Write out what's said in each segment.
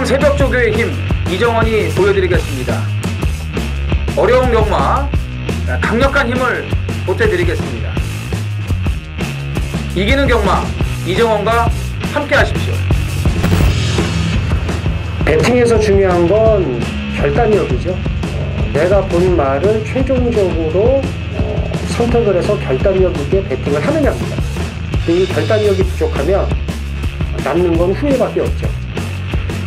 세상 새벽 조교의 힘 이정원이 보여드리겠습니다. 어려운 경마 강력한 힘을 보태드리겠습니다. 이기는 경마 이정원과 함께 하십시오. 배팅에서 중요한 건 결단력이죠. 내가 본 말을 최종적으로 선택을 해서 결단력 있게 배팅을 하느냐입니다. 이 결단력이 부족하면 남는 건 후회밖에 없죠.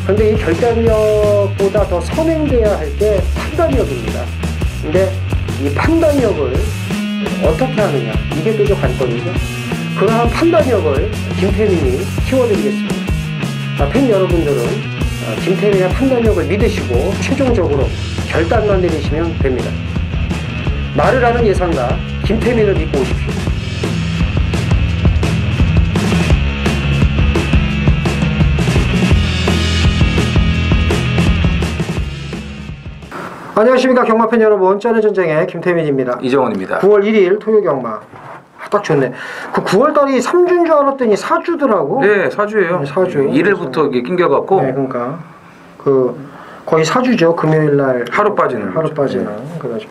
그런데 이 결단력보다 더 선행돼야 할 게 판단력입니다. 근데 이 판단력을 어떻게 하느냐, 이게 또 관건이죠. 그러한 판단력을 김태민이 키워드리겠습니다. 팬 여러분들은 김태민의 판단력을 믿으시고 최종적으로 결단만 내리시면 됩니다. 말을 하는 예상가 김태민을 믿고 오십시오. 안녕하십니까 경마팬 여러분, 쩌는 전쟁의 김태민입니다. 이정원입니다. 9월 1일 토요 경마. 딱 좋네. 그 9월달이 3주인 줄 알았더니 4주더라고. 네, 4주예요. 4주. 1일부터 이게 낑겨갖고. 네, 그러니까 거의 4주죠. 금요일날 하루 빠지는. 그러죠.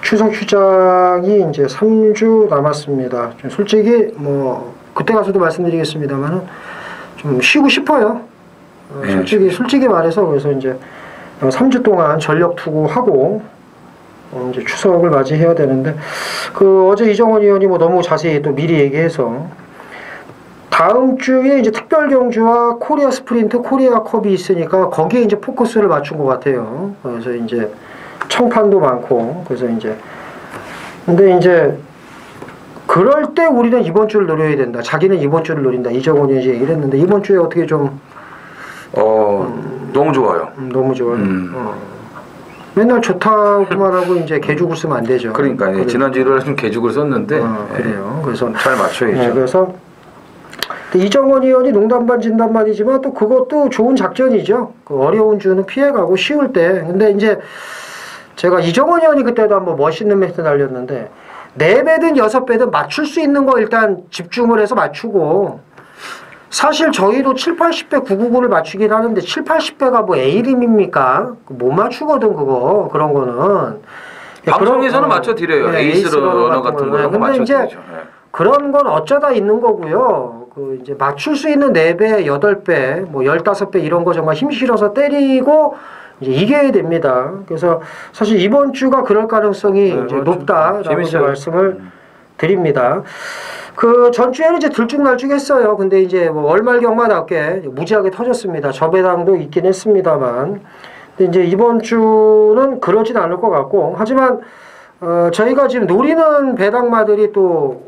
추석 휴장이 이제 3주 남았습니다. 좀 솔직히 뭐 그때 가서도 말씀드리겠습니다만 좀 쉬고 싶어요. 네, 솔직히 말해서. 그래서 이제 3주 동안 전력 투구하고 이제 추석을 맞이해야 되는데, 어제 이정원 의원이 뭐 너무 자세히 또 미리 얘기해서 다음 주에 이제 특별 경주와 코리아 스프린트, 코리아 컵이 있으니까 거기에 이제 포커스를 맞춘 것 같아요. 그래서 이제 청판도 많고, 그래서 이제 근데 이제 그럴 때 우리는 이번 주를 노려야 된다. 자기는 이번 주를 노린다. 이정원 의원이 얘기를 했는데 이번 주에 어떻게 좀 너무 좋아요. 너무 좋아요. 맨날 좋다고 말하고 이제 개죽을 쓰면 안 되죠. 그러니까 지난주 일요일에 개죽을 썼는데 그래요. 그래서 잘 맞춰야죠. 네, 그래서 이정원 의원이 농담 반 진담 반이지만 또 그것도 좋은 작전이죠. 어려운 주는 피해가고 쉬울 때. 근데 이제 제가 이정원 의원이 그때도 한번 멋있는 멘트 날렸는데 4배든 6배든 맞출 수 있는 거 일단 집중을 해서 맞추고, 사실 저희도 7, 80배 999를 맞추긴 하는데 7, 80배가 뭐 A림입니까? 못 맞추거든 그런 거는. 방송에서는 맞춰드려요. 네, 에이스 러너 같은 거는 근데 이제 그런 건 어쩌다 있는 거고요. 이제 맞출 수 있는 4배, 8배, 뭐 15배 이런 거 정말 힘 실어서 때리고 이제 이겨야 됩니다. 그래서 사실 이번 주가 그럴 가능성이 이제 높다라고 이제 말씀을 드립니다. 전주에는 이제 들쭉날쭉했어요. 근데 이제 뭐 월말 경마답게 무지하게 터졌습니다. 저배당도 있긴 했습니다만. 근데 이제 이번 주는 그러진 않을 것 같고, 하지만 저희가 지금 노리는 배당마들이 또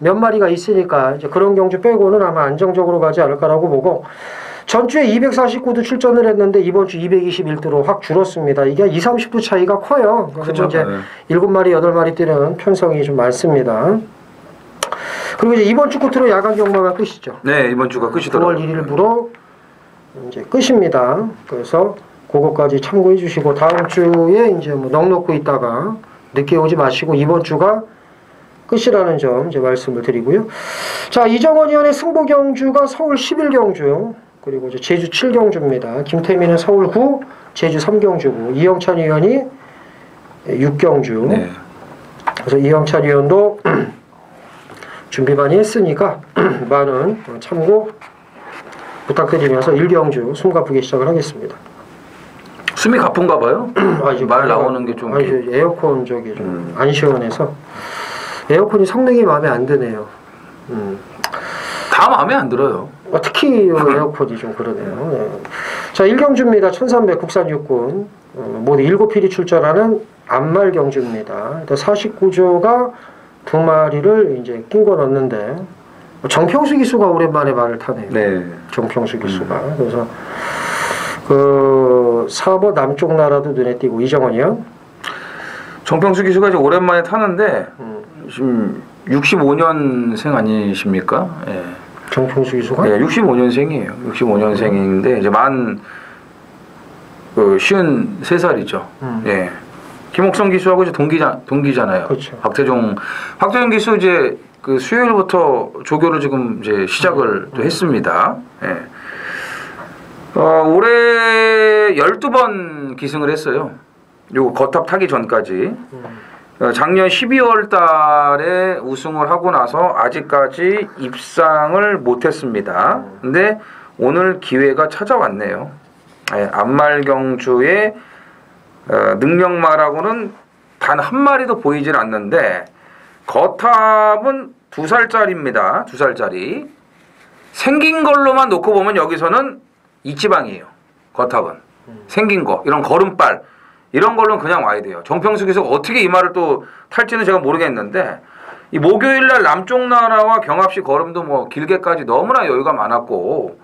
몇 마리가 있으니까 이제 그런 경주 빼고는 아마 안정적으로 가지 않을까라고 보고, 전주에 249도 출전을 했는데 이번 주 221도로 확 줄었습니다. 이게 2, 30도 차이가 커요. 그래서 이제 7마리, 8마리 뛰는 편성이 좀 많습니다. 그리고 이제 이번 주 끝으로 야간 경마가 끝이죠. 네, 이번 주가 끝이더라고요. 9월 1일부로 이제 끝입니다. 그래서 그거까지 참고해 주시고, 다음 주에 이제 뭐 넉넉히 있다가 늦게 오지 마시고 이번 주가 끝이라는 점 이제 말씀을 드리고요. 자, 이정원 의원의 승부 경주가 서울 11경주, 그리고 이제 제주 7경주입니다. 김태민은 서울 9, 제주 3경주고, 이영찬 의원이 6경주. 네. 그래서 이영찬 의원도 준비 많이 했으니까 많은 참고 부탁드리면서 1경주 숨 가쁘게 시작을 하겠습니다. 숨이 가쁜가 봐요? 말 나오는 게 좀. 에어컨 좀 안 시원해서. 에어컨이 성능이 마음에 안 드네요. 다 마음에 안 들어요. 특히 에어컨이 좀 그러네요. 네. 자, 1경주입니다. 1300 국산 육군. 모두 7필이 출전하는 암말 경주입니다. 49조가 2마리를 이제 낀 거 넣었는데, 정평수 기수가 오랜만에 말을 타네요. 네. 정평수 기수가. 그래서 4번 남쪽 나라도 눈에 띄고. 이정원이요? 정평수 기수가 이제 오랜만에 타는데 지금 65년생 아니십니까? 예. 정평수 기수가? 네, 65년생이에요. 65년생인데 이제 만 53살이죠. 예. 김옥성 기수하고 이제 동기잖아요. 그렇죠. 박태종 기수 이제 수요일부터 조교를 지금 이제 시작을 또 했습니다. 예. 올해 12번 기승을 했어요. 요 거탑 타기 전까지. 작년 12월 달에 우승을 하고 나서 아직까지 입상을 못했습니다. 근데 오늘 기회가 찾아왔네요. 안말경주의 능력마라고는 단 한 마리도 보이질 않는데 거탑은 2살짜리입니다. 2살짜리. 생긴 걸로만 놓고 보면 여기서는 이지방이에요. 거탑은. 생긴 거. 이런 걸음발. 이런 걸로는 그냥 와야 돼요. 정평수 기수가 어떻게 이 말을 또 탈지는 제가 모르겠는데 이 목요일날 남쪽 나라와 경합시 걸음도 뭐 길게까지 너무나 여유가 많았고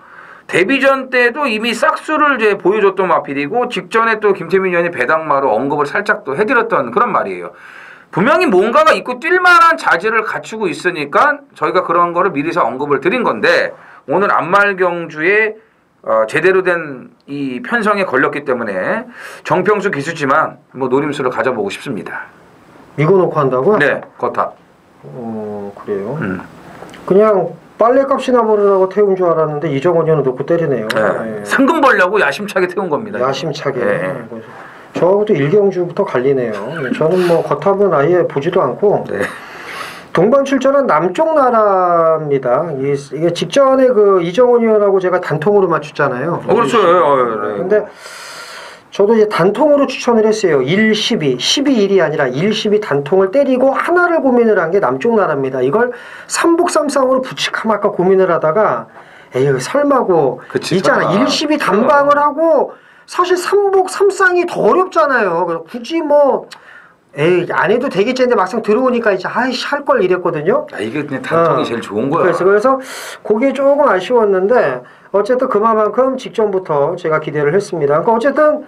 데뷔전 때도 이미 싹수를 이제 보여줬던 마필이고 직전에 또 김태민 의원이 배당마로 언급을 살짝 또 해드렸던 그런 말이에요. 분명히 뭔가가 있고 뛸만한 자질을 갖추고 있으니까 저희가 그런 거를 미리서 언급을 드린 건데 오늘 안말경주에 제대로 된 이 편성에 걸렸기 때문에 정평수 기수지만 뭐 노림수를 가져보고 싶습니다. 이거 놓고 한다고요? 네, 거탑. 그래요. 그냥 빨래값이나 벌으라고 태운 줄 알았는데 이정원 의원은 놓고 때리네요. 네. 상금 벌려고 야심차게 태운 겁니다. 야심차게. 네. 저하고도 일경주부터 갈리네요. 저는 뭐 거탑은 아예 보지도 않고 네. 동반 출전은 남쪽 나라입니다. 이게 직전에 그 이정원 의원하고 제가 단통으로 맞췄잖아요. 그렇죠. 네. 근데 저도 이제 단통으로 추천을 했어요. 1, 12, 12, 1이 아니라 1, 12 단통을 때리고 하나를 고민을 한 게 남쪽 나라입니다. 이걸 삼복 삼상으로 붙일까 말까 고민을 하다가 에이 설마고 있잖아. 1, 12 단방을 하고 사실 삼복 삼상이 더 어렵잖아요. 그래서 굳이 뭐 에이 안 해도 되겠지는데 막상 들어오니까 이제 아이씨 할 걸 이랬거든요. 이게 그냥 단통이 제일 좋은 거야. 그래서 그게 조금 아쉬웠는데 어쨌든 그만큼 직전부터 제가 기대를 했습니다. 그러니까 어쨌든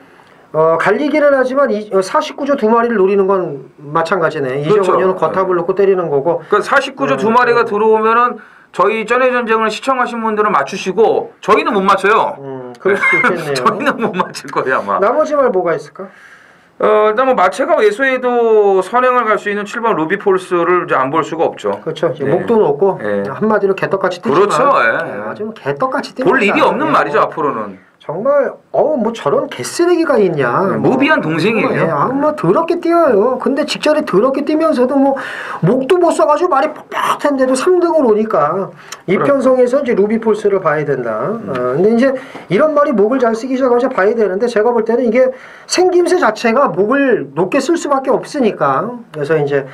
갈리기는 하지만 49조 2마리를 노리는 건 마찬가지네. 그렇죠. 이정원 의원은 거탑을 놓고 때리는 거고. 그러니까 49조 2마리가 들어오면은 저희 전의 전쟁을 시청하신 분들은 맞추시고 저희는 못 맞춰요. 그럴 수도 있겠네요. 저희는 못 맞출 거예요 아마. 나머지 말 뭐가 있을까? 일단 뭐 마체가 외소에도 선행을 갈 수 있는 7번 루비폴스를 이제 안 볼 수가 없죠. 그렇죠. 목도 높고 한마디로 개떡같이 뛰지만 그렇죠. 아주 개떡같이 뛰는 볼 일이 없는 말이죠 앞으로는. 정말 뭐 저런 개쓰레기가 있냐. 무비한 동생이에요. 뭐 더럽게 뛰어요. 근데 직전에 더럽게 뛰면서도 뭐 목도 못 써가지고 말이 뻣뻣한데도 3등을 오니까 이편성에서 이제 루비폴스를 봐야 된다. 근데 이제 이런 말이 목을 잘 쓰기 시작하면 봐야 되는데 제가 볼 때는 이게 생김새 자체가 목을 높게 쓸 수밖에 없으니까 그래서 이제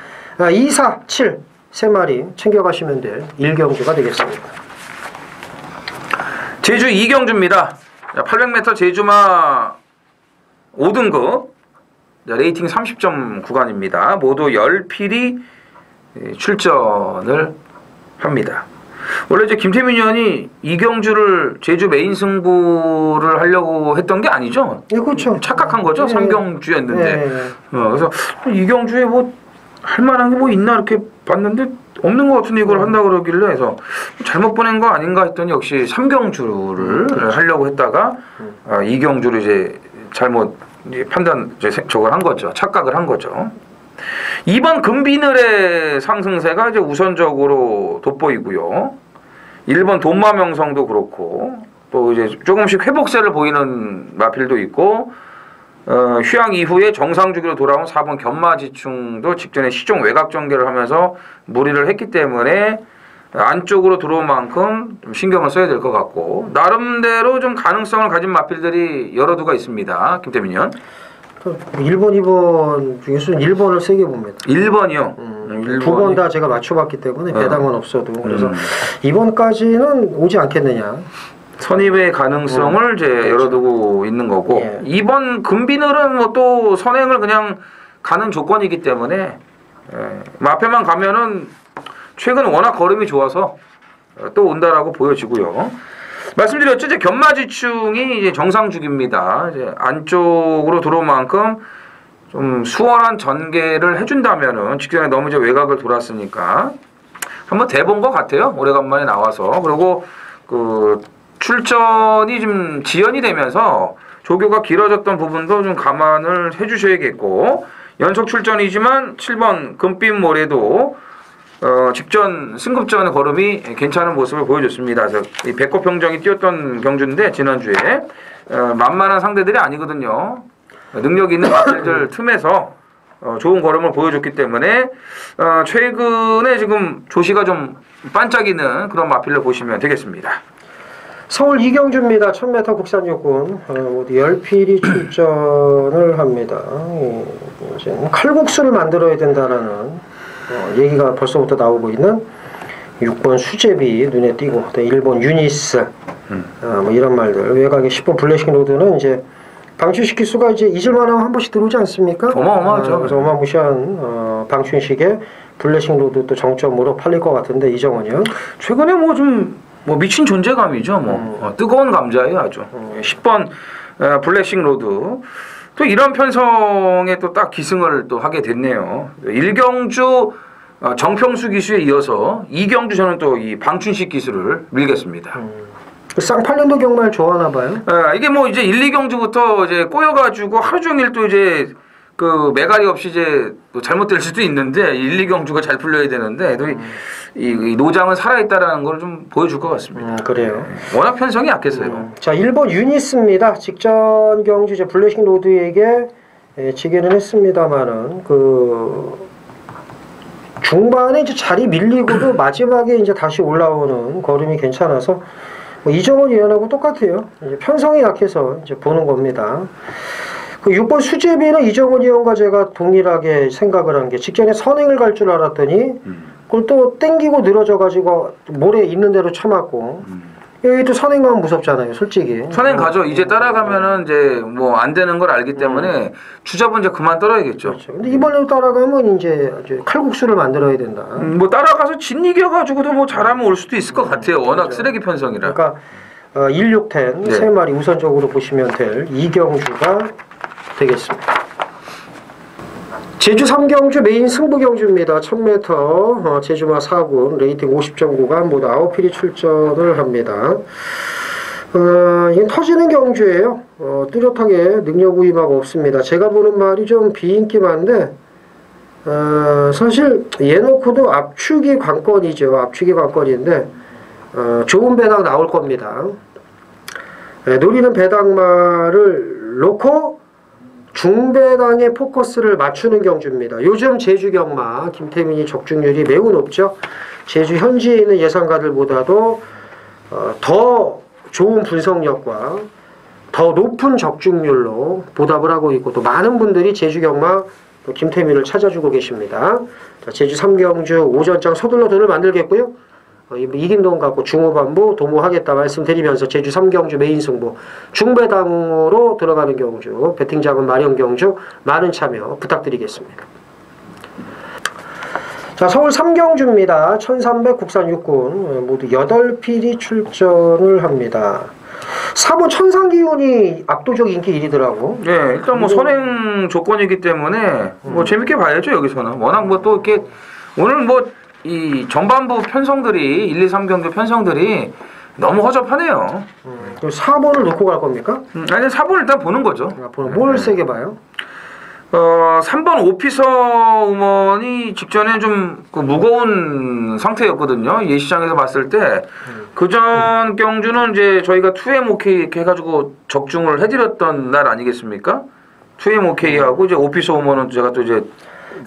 2, 4, 7 세 마리 챙겨가시면 될 1경주가 되겠습니다. 제주 2경주입니다. 800m 제주마 5등급 레이팅 30점 구간입니다. 모두 10필이 출전을 합니다. 원래 이제 김태민 의원이 이경주를 제주 메인 승부를 하려고 했던 게 아니죠? 예, 그렇죠. 착각한 거죠? 3경주였는데. 그래서 이경주에 뭐 할만한 게 뭐 있나 이렇게 봤는데 없는 것 같은데 이걸 한다 그러길래 해서 잘못 보낸 거 아닌가 했더니 역시 3경주를 하려고 했다가 이경주를 이제 잘못 판단 저걸 한 거죠. 착각을 한 거죠. 2번 금비늘의 상승세가 이제 우선적으로 돋보이고요. 1번 돈마명성도 그렇고 또 이제 조금씩 회복세를 보이는 마필도 있고 휴양 이후에 정상 주기로 돌아온 4번 견마지충도 직전에 시종 외곽 전개를 하면서 무리를 했기 때문에 안쪽으로 들어온 만큼 좀 신경을 써야 될 것 같고 나름대로 좀 가능성을 가진 마필들이 여러 두가 있습니다. 김태민 의원. 1번, 2번 중에서는 1번을 세게 봅니다. 1번이요? 두 번 다 제가 맞춰봤기 때문에 배당은 없어도 그래서 2번까지는 오지 않겠느냐. 선입의 가능성을 이제 그렇죠. 열어두고 있는 거고 2번 금비늘은 뭐 또 선행을 그냥 가는 조건이기 때문에 앞에만 가면은 최근 워낙 걸음이 좋아서 또 온다라고 보여지고요. 말씀드렸죠. 이제 견마지충이 이제 정상주기입니다. 이제 안쪽으로 들어온 만큼 좀 수월한 전개를 해준다면은 직전에 너무 이제 외곽을 돌았으니까 한번 대본 것 같아요. 오래간만에 나와서. 그리고 그 출전이 좀 지연이 되면서 조교가 길어졌던 부분도 좀 감안을 해주셔야겠고 연속 출전이지만 7번 금빛 모래도 직전 승급전 걸음이 괜찮은 모습을 보여줬습니다. 그래서 이 백호평정이 뛰었던 경주인데 지난주에 만만한 상대들이 아니거든요. 능력 있는 마필들 틈에서 좋은 걸음을 보여줬기 때문에 최근에 지금 조시가 좀 반짝이는 그런 마필을 보시면 되겠습니다. 서울 이경주입니다. 1000m 국산 육군 모두 열필이 출전을 합니다. 이제 칼국수를 만들어야 된다라는 얘기가 벌써부터 나오고 있는 6번 수제비 눈에 띄고 1번 유니스 뭐 이런 말들. 외곽에 10번 블레싱 로드는 이제 방춘식 수가 이제 잊을만하면 한 번씩 들어오지 않습니까? 어마어마하죠. 그래서 어마무시한 방춘식의 블레싱 로드 또 정점으로 팔릴 것 같은데 이정원이요. 최근에 뭐 좀 미친 존재감이죠. 뜨거운 감자예요 아주. 10번 블레싱 로드. 또 이런 편성에 또 딱 기승을 또 하게 됐네요. 1경주 정평수 기수에 이어서 2경주 저는 또 이 방춘식 기수를 밀겠습니다. 쌍팔년도 경마를 좋아하나 봐요. 이게 뭐 이제 1, 2경주부터 이제 꼬여가지고 하루 종일 또 이제 그 매갈이 없이 이제 또 잘못될 수도 있는데 1, 2경주가 잘 풀려야 되는데 또 이 노장은 살아있다라는 걸 좀 보여줄 것 같습니다. 그래요. 워낙 편성이 약했어요. 자, 1번 유니스입니다. 직전 경주 이제 블레싱 로드에게 지게는 했습니다만은 그 중반에 이제 자리 밀리고도 마지막에 이제 다시 올라오는 걸음이 괜찮아서 뭐 이정원 위원하고 똑같아요. 이제 편성이 약해서 이제 보는 겁니다. 그 6번 수제비는 이정원 위원과 제가 동일하게 생각을 한 게 직전에 선행을 갈 줄 알았더니 그걸 또 땡기고 늘어져가지고 모래 있는 대로 쳐맞고 여기 또 선행 가면 무섭잖아요, 솔직히. 선행 가죠. 이제 따라가면은 이제 뭐 안 되는 걸 알기 때문에 주잡은 이제 그만 떨어야겠죠. 그렇죠. 근데 이번에도 따라가면 이제 칼국수를 만들어야 된다. 뭐 따라가서 진 이겨가지고도 뭐 잘하면 올 수도 있을 것 같아요. 워낙 그렇죠. 쓰레기 편성이라. 그러니까 1, 6, 10 네. 세 마리 우선적으로 보시면 될 이경주가 되겠습니다. 제주 3경주 메인 승부 경주입니다. 1000m 제주마 4군 레이팅 50점 구간 모두 9필이 출전을 합니다. 이건 터지는 경주예요. 뚜렷하게 능력 우위막 없습니다. 제가 보는 말이 좀 비인기만데 사실 얘놓고도 압축이 관건이죠. 압축이 관건인데 좋은 배당 나올 겁니다. 노리는 배당말을 놓고 중배당의 포커스를 맞추는 경주입니다. 요즘 제주 경마 김태민이 적중률이 매우 높죠. 제주 현지에 있는 예상가들보다도 더 좋은 분석력과 더 높은 적중률로 보답을 하고 있고 또 많은 분들이 제주 경마 김태민을 찾아주고 계십니다. 자, 제주 3경주 오전장 서둘러 돈을 만들겠고요. 이긴 돈 갖고 중후반부 도모하겠다 말씀드리면서 제주 3경주 메인 승부 중배당으로 들어가는 경주 배팅장은 마련 경주 많은 참여 부탁드리겠습니다. 자, 서울 3경주입니다. 1300 국산 육군 모두 8필이 출전을 합니다. 4번 천상기운이 압도적 인기 1위더라고. 네, 일단 뭐 선행 조건이기 때문에 뭐 재밌게 봐야죠 여기서는. 워낙 뭐 또 이렇게 오늘 뭐 이 전반부 편성들이 1, 2, 3경주 편성들이 너무 허접하네요. 4번을 놓고 갈 겁니까? 아니 4번 일단 보는 거죠. 뭘 세게 봐요? 3번 오피서 우먼이 직전에 좀 그 무거운 상태였거든요. 예시장에서 봤을 때 그전 경주는 이제 저희가 2M OK 이렇게 해가지고 적중을 해드렸던 날 아니겠습니까? 2M OK하고 이제 오피서 우먼은 제가 또 이제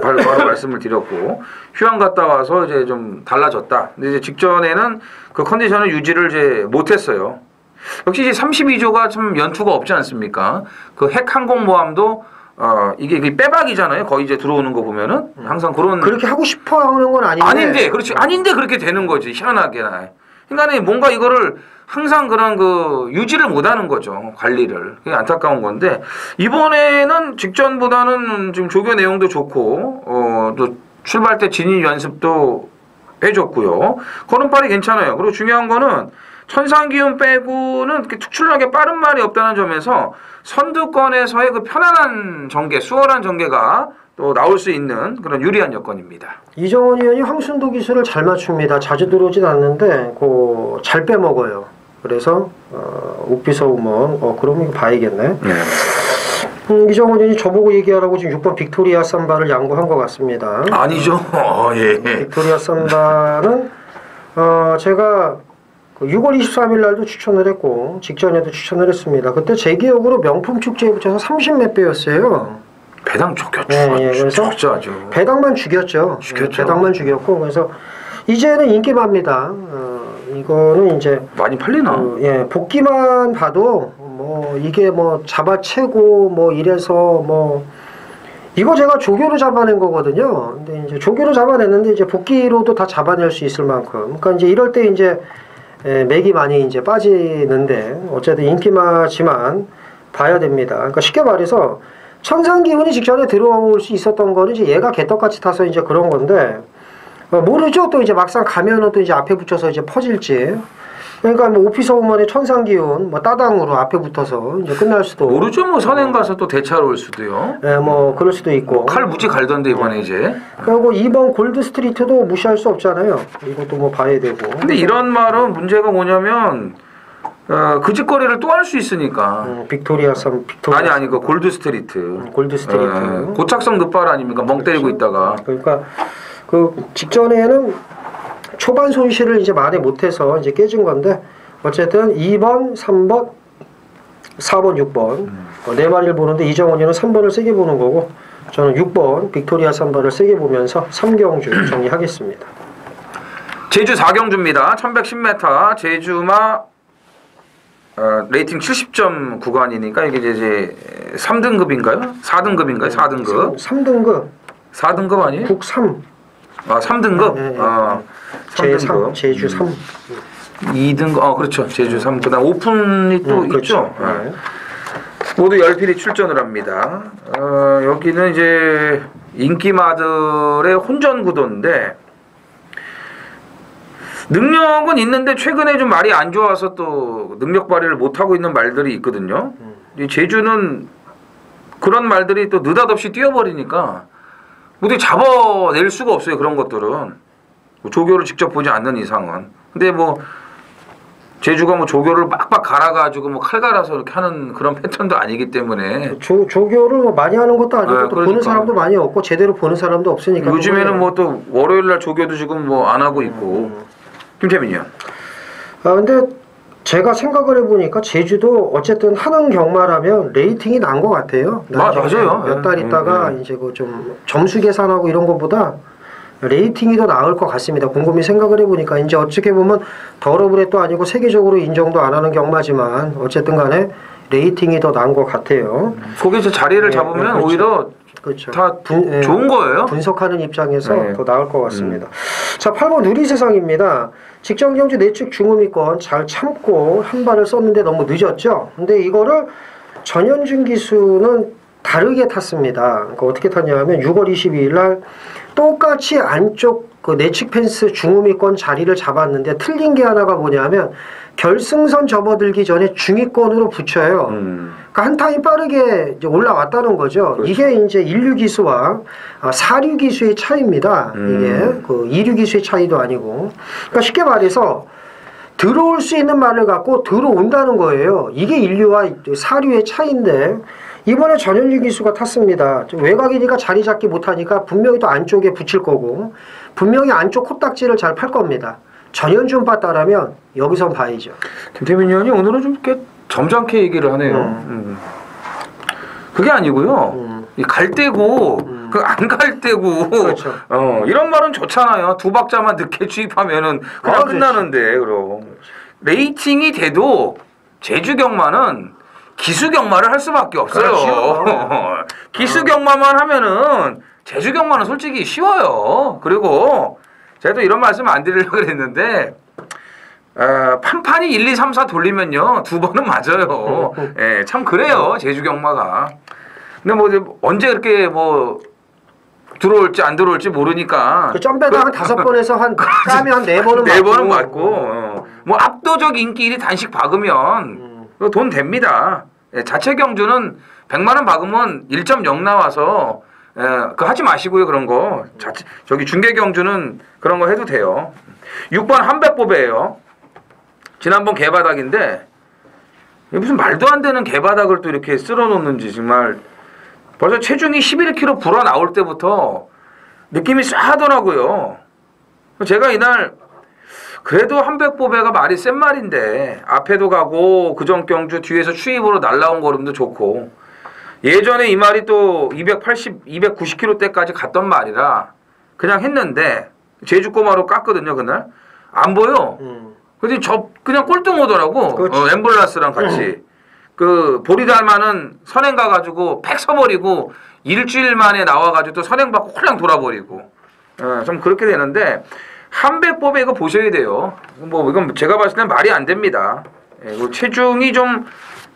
바로 말씀을 드렸고 휴양 갔다 와서 이제 좀 달라졌다. 근데 이제 직전에는 그 컨디션을 유지를 이제 못했어요. 역시 이제 32조가 참 연투가 없지 않습니까? 그 핵 항공모함도 이게 빼박이잖아요. 거의 이제 들어오는 거 보면은 항상 그런 그렇게 하고 싶어 하는 건 아닌데. 아닌데 그렇지 아닌데 그렇게 되는 거지 희한하게. 그러니까 뭔가 이거를 항상 그런 그 유지를 못하는 거죠. 관리를. 그게 안타까운 건데 이번에는 직전보다는 지금 조교 내용도 좋고 또 출발 때 진입 연습도 해줬고요. 걸음발이 괜찮아요. 그리고 중요한 거는 천상기운 빼고는 그렇게 특출나게 빠른 말이 없다는 점에서 선두권에서의 그 편안한 전개, 수월한 전개가 또 나올 수 있는 그런 유리한 여건입니다. 이정원 의원이 황순도 기술을 잘 맞춥니다. 자주 들어오진 않는데 잘 빼먹어요. 그래서 오피서 우먼 그럼 이거 봐야겠네. 네. 이정원 의원이 저보고 얘기하라고 지금 6번 빅토리아 삼바를 양보한 것 같습니다. 아니죠. 예. 빅토리아 삼바는 제가 6월 23일 날도 추천을 했고 직전에도 추천을 했습니다. 그때 제 기억으로 명품 축제에 붙여서 30몇 배였어요. 배당 죽였죠. 그래서 죽였죠 아주. 배당만 죽였죠. 죽였죠. 배당만 죽였고 그래서 이제는 인기마입니다. 이거는 이제 많이 팔리나? 복기만 봐도 뭐 이게 뭐 잡아채고 뭐 이래서 뭐 이거 제가 조교로 잡아낸 거거든요. 근데 이제 조교로 잡아냈는데 이제 복기로도 다 잡아낼 수 있을 만큼. 그러니까 이제 이럴 때 이제 맥이 많이 이제 빠지는데 어쨌든 인기마지만 봐야 됩니다. 그러니까 쉽게 말해서 천상 기운이 직전에 들어올 수 있었던 거는 이제 얘가 개떡같이 타서 이제 그런 건데 모르죠. 또 이제 막상 가면은 또 이제 앞에 붙여서 이제 퍼질지. 그러니까 뭐 오피서 우먼의 천상 기운 뭐 따당으로 앞에 붙어서 이제 끝날 수도. 모르죠. 뭐 선행 가서 또 대차로 올 수도요. 뭐 그럴 수도 있고. 칼 무지 갈던데 이번에 이제. 그리고 2번 골드 스트리트도 무시할 수 없잖아요. 이것도 뭐 봐야 되고. 근데 이런 말은 문제가 뭐냐면 그 짓거리를 또 할 수 있으니까. 빅토리아 섬 빅토리아. 아니 그 골드 스트리트. 골드 스트리트. 고착성 늪발 아닙니까? 멍 때리고 있다가. 그러니까 그 직전에는 초반 손실을 이제 만회 못해서 이제 깨진 건데 어쨌든 2번, 3번, 4번, 6번 네 마리를 보는데 이정원이는 3번을 세게 보는 거고 저는 6번 빅토리아 삼바를 세게 보면서 3경주 정리하겠습니다. 제주 4경주입니다. 1110m 제주마 레이팅 70점 구간이니까 이게 이제 3등급인가요? 4등급인가요? 4등급. 3등급. 4등급 아니에요? 국 3. 3등급? 네. 3등급. 제주 3. 2등급, 그렇죠. 제주 3. 그 다음 오픈이 또 그렇죠. 있죠. 네. 모두 10필이 출전을 합니다. 여기는 이제 인기마들의 혼전 구도인데, 능력은 있는데 최근에 좀 말이 안 좋아서 또 능력 발휘를 못하고 있는 말들이 있거든요. 이 제주는 그런 말들이 또 느닷없이 뛰어버리니까 어떻게 잡아낼 수가 없어요. 그런 것들은 조교를 직접 보지 않는 이상은. 근데 뭐 제주가 뭐 조교를 빡빡 갈아가지고 뭐 칼 갈아서 이렇게 하는 그런 패턴도 아니기 때문에 조교를 뭐 많이 하는 것도 아니고 또 그러니까. 보는 사람도 많이 없고 제대로 보는 사람도 없으니까 요즘에는 뭐 또 월요일날 조교도 지금 뭐 안 하고 있고. 김태민이요. 근데 제가 생각을 해보니까 제주도 어쨌든 하는 경마라면 레이팅이 난 것 같아요. 맞아요. 몇 달 있다가 이제 그 좀 점수 계산하고 이런 것보다 레이팅이 더 나을 것 같습니다. 곰곰이 생각을 해보니까 이제 어떻게 보면 더러블도 아니고 세계적으로 인정도 안 하는 경마지만 어쨌든 간에 레이팅이 더 나은 것 같아요. 거기서 자리를 잡으면 그렇죠. 오히려 그렇죠. 다 좋은 거예요. 분석하는 입장에서 네. 더 나을 것 같습니다. 자, 8번 누리세상입니다. 직전 경주 내측 중후미권 잘 참고 한 발을 썼는데 너무 늦었죠. 근데 이거를 전현준 기수는 다르게 탔습니다. 그러니까 어떻게 탔냐면 6월 22일 날 똑같이 안쪽 그 내측 펜스 중후미권 자리를 잡았는데 틀린 게 하나가 뭐냐면 결승선 접어들기 전에 중위권으로 붙여요. 그러니까 한 타임 빠르게 이제 올라왔다는 거죠. 그렇죠. 이게 이제 1류 기수와 4류 기수의 차이입니다. 이게 그 2류 기수의 차이도 아니고. 그러니까 쉽게 말해서 들어올 수 있는 말을 갖고 들어온다는 거예요. 이게 1류와 4류의 차이인데 이번에 전현준 기수가 탔습니다. 외곽이니까 자리 잡기 못하니까 분명히 또 안쪽에 붙일 거고 분명히 안쪽 코딱지를 잘 팔 겁니다. 전현준 봤다라면 여기선 봐야죠. 김태민 의원이 오늘은 좀 이렇게 점잖게 얘기를 하네요. 그게 아니고요. 이 갈대고 그 안 갈대고 그렇죠. 이런 말은 좋잖아요. 2박자만 늦게 주입하면은 그냥 끝나는데 그럼 레이팅이 돼도 제주 경마는 기수 경마를 할 수밖에 없어요. 기수 경마만 하면은 제주 경마는 솔직히 쉬워요. 그리고 제가 또 이런 말씀 안 드리려고 했는데 판판이 1, 2, 3, 4 돌리면요 2번은 맞아요. 예, 참 그래요 제주 경마가. 근데 뭐 이제 언제 그렇게 뭐 들어올지 안 들어올지 모르니까 그 점배당 한 5번에서 한 까면 한 4번은 네 번은 맞고 뭐 압도적 인기 1위 단식 박으면 돈 됩니다. 예, 자체 경주는 100만 원 박으면 1.0 나와서 그거 하지 마시고요. 그런 거. 저기 중계 경주는 그런 거 해도 돼요. 6번 한백보배예요. 지난번 개바닥인데 무슨 말도 안 되는 개바닥을 또 이렇게 쓸어 놓는지 정말 벌써 체중이 11kg 불어 나올 때부터 느낌이 쎄하더라고요. 제가 이날 그래도 한백보배가 말이 센 말인데 앞에도 가고 그전 경주 뒤에서 추입으로 날라온 걸음도 좋고 예전에 이 말이 또 280, 290kg대까지 갔던 말이라 그냥 했는데 제주 꼬마로 깠거든요 그날. 안 보여. 근데 저 그냥 꼴등 오더라고. 앰뷸런스랑 같이. 그 보리달마는 선행 가가지고 팩 서버리고 일주일 만에 나와가지고 또 선행 받고 홀랑 돌아버리고. 좀 그렇게 되는데 한백법에 이거 보셔야 돼요. 뭐 이건 제가 봤을 땐 말이 안 됩니다. 체중이 좀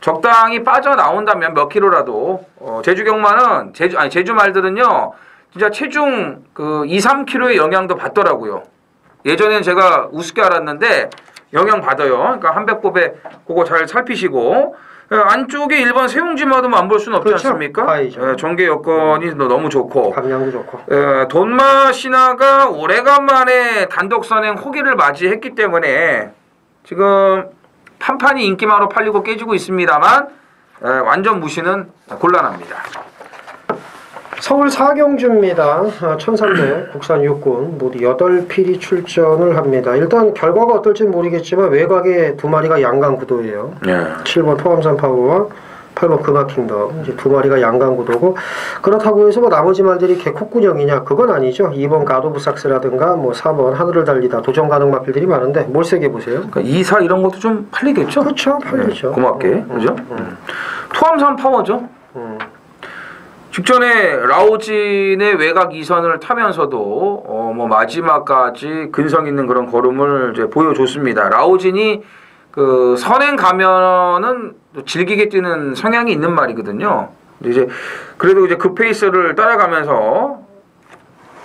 적당히 빠져 나온다면 몇 킬로라도 제주 경마는 제주 말들은요 진짜 체중 그 2, 3kg의 영향도 받더라고요. 예전엔 제가 우습게 알았는데 영향 받아요. 그러니까 한백법에 그거 잘 살피시고 안쪽에 일반 세웅지마도 안 볼 수는 없지 그렇죠. 않습니까? 전개 여건이 너무 좋고 감량도 좋고 돈마 신화가 오래간만에 단독 선행 호기를 맞이했기 때문에 지금 판판이 인기마로 팔리고 깨지고 있습니다만 완전 무시는 곤란합니다. 서울 4경주입니다. 1300 국산 육군 모두 8필이 출전을 합니다. 일단 결과가 어떨지 모르겠지만 외곽에 두 마리가 양강구도예요. 7번 토암산 파워와 8번 금화킹덤 이제 두 마리가 양강구도고 그렇다고 해서 뭐 나머지 말들이 개콧군형이냐 그건 아니죠. 2번 가도브삭스라든가 뭐 4번 하늘을 달리다 도전 가능 마필들이 많은데 뭘 세게 보세요? 그러니까 2, 4 이런 것도 좀 팔리겠죠? 그렇죠. 팔리죠. 고맙게 그죠? 토암산 파워죠. 직전에 라오진의 외곽 2선을 타면서도 뭐 마지막까지 근성 있는 그런 걸음을 이제 보여줬습니다. 라오진이 그 선행 가면은 질기게 뛰는 성향이 있는 말이거든요. 이제 그래도 이제 그 페이스를 따라가면서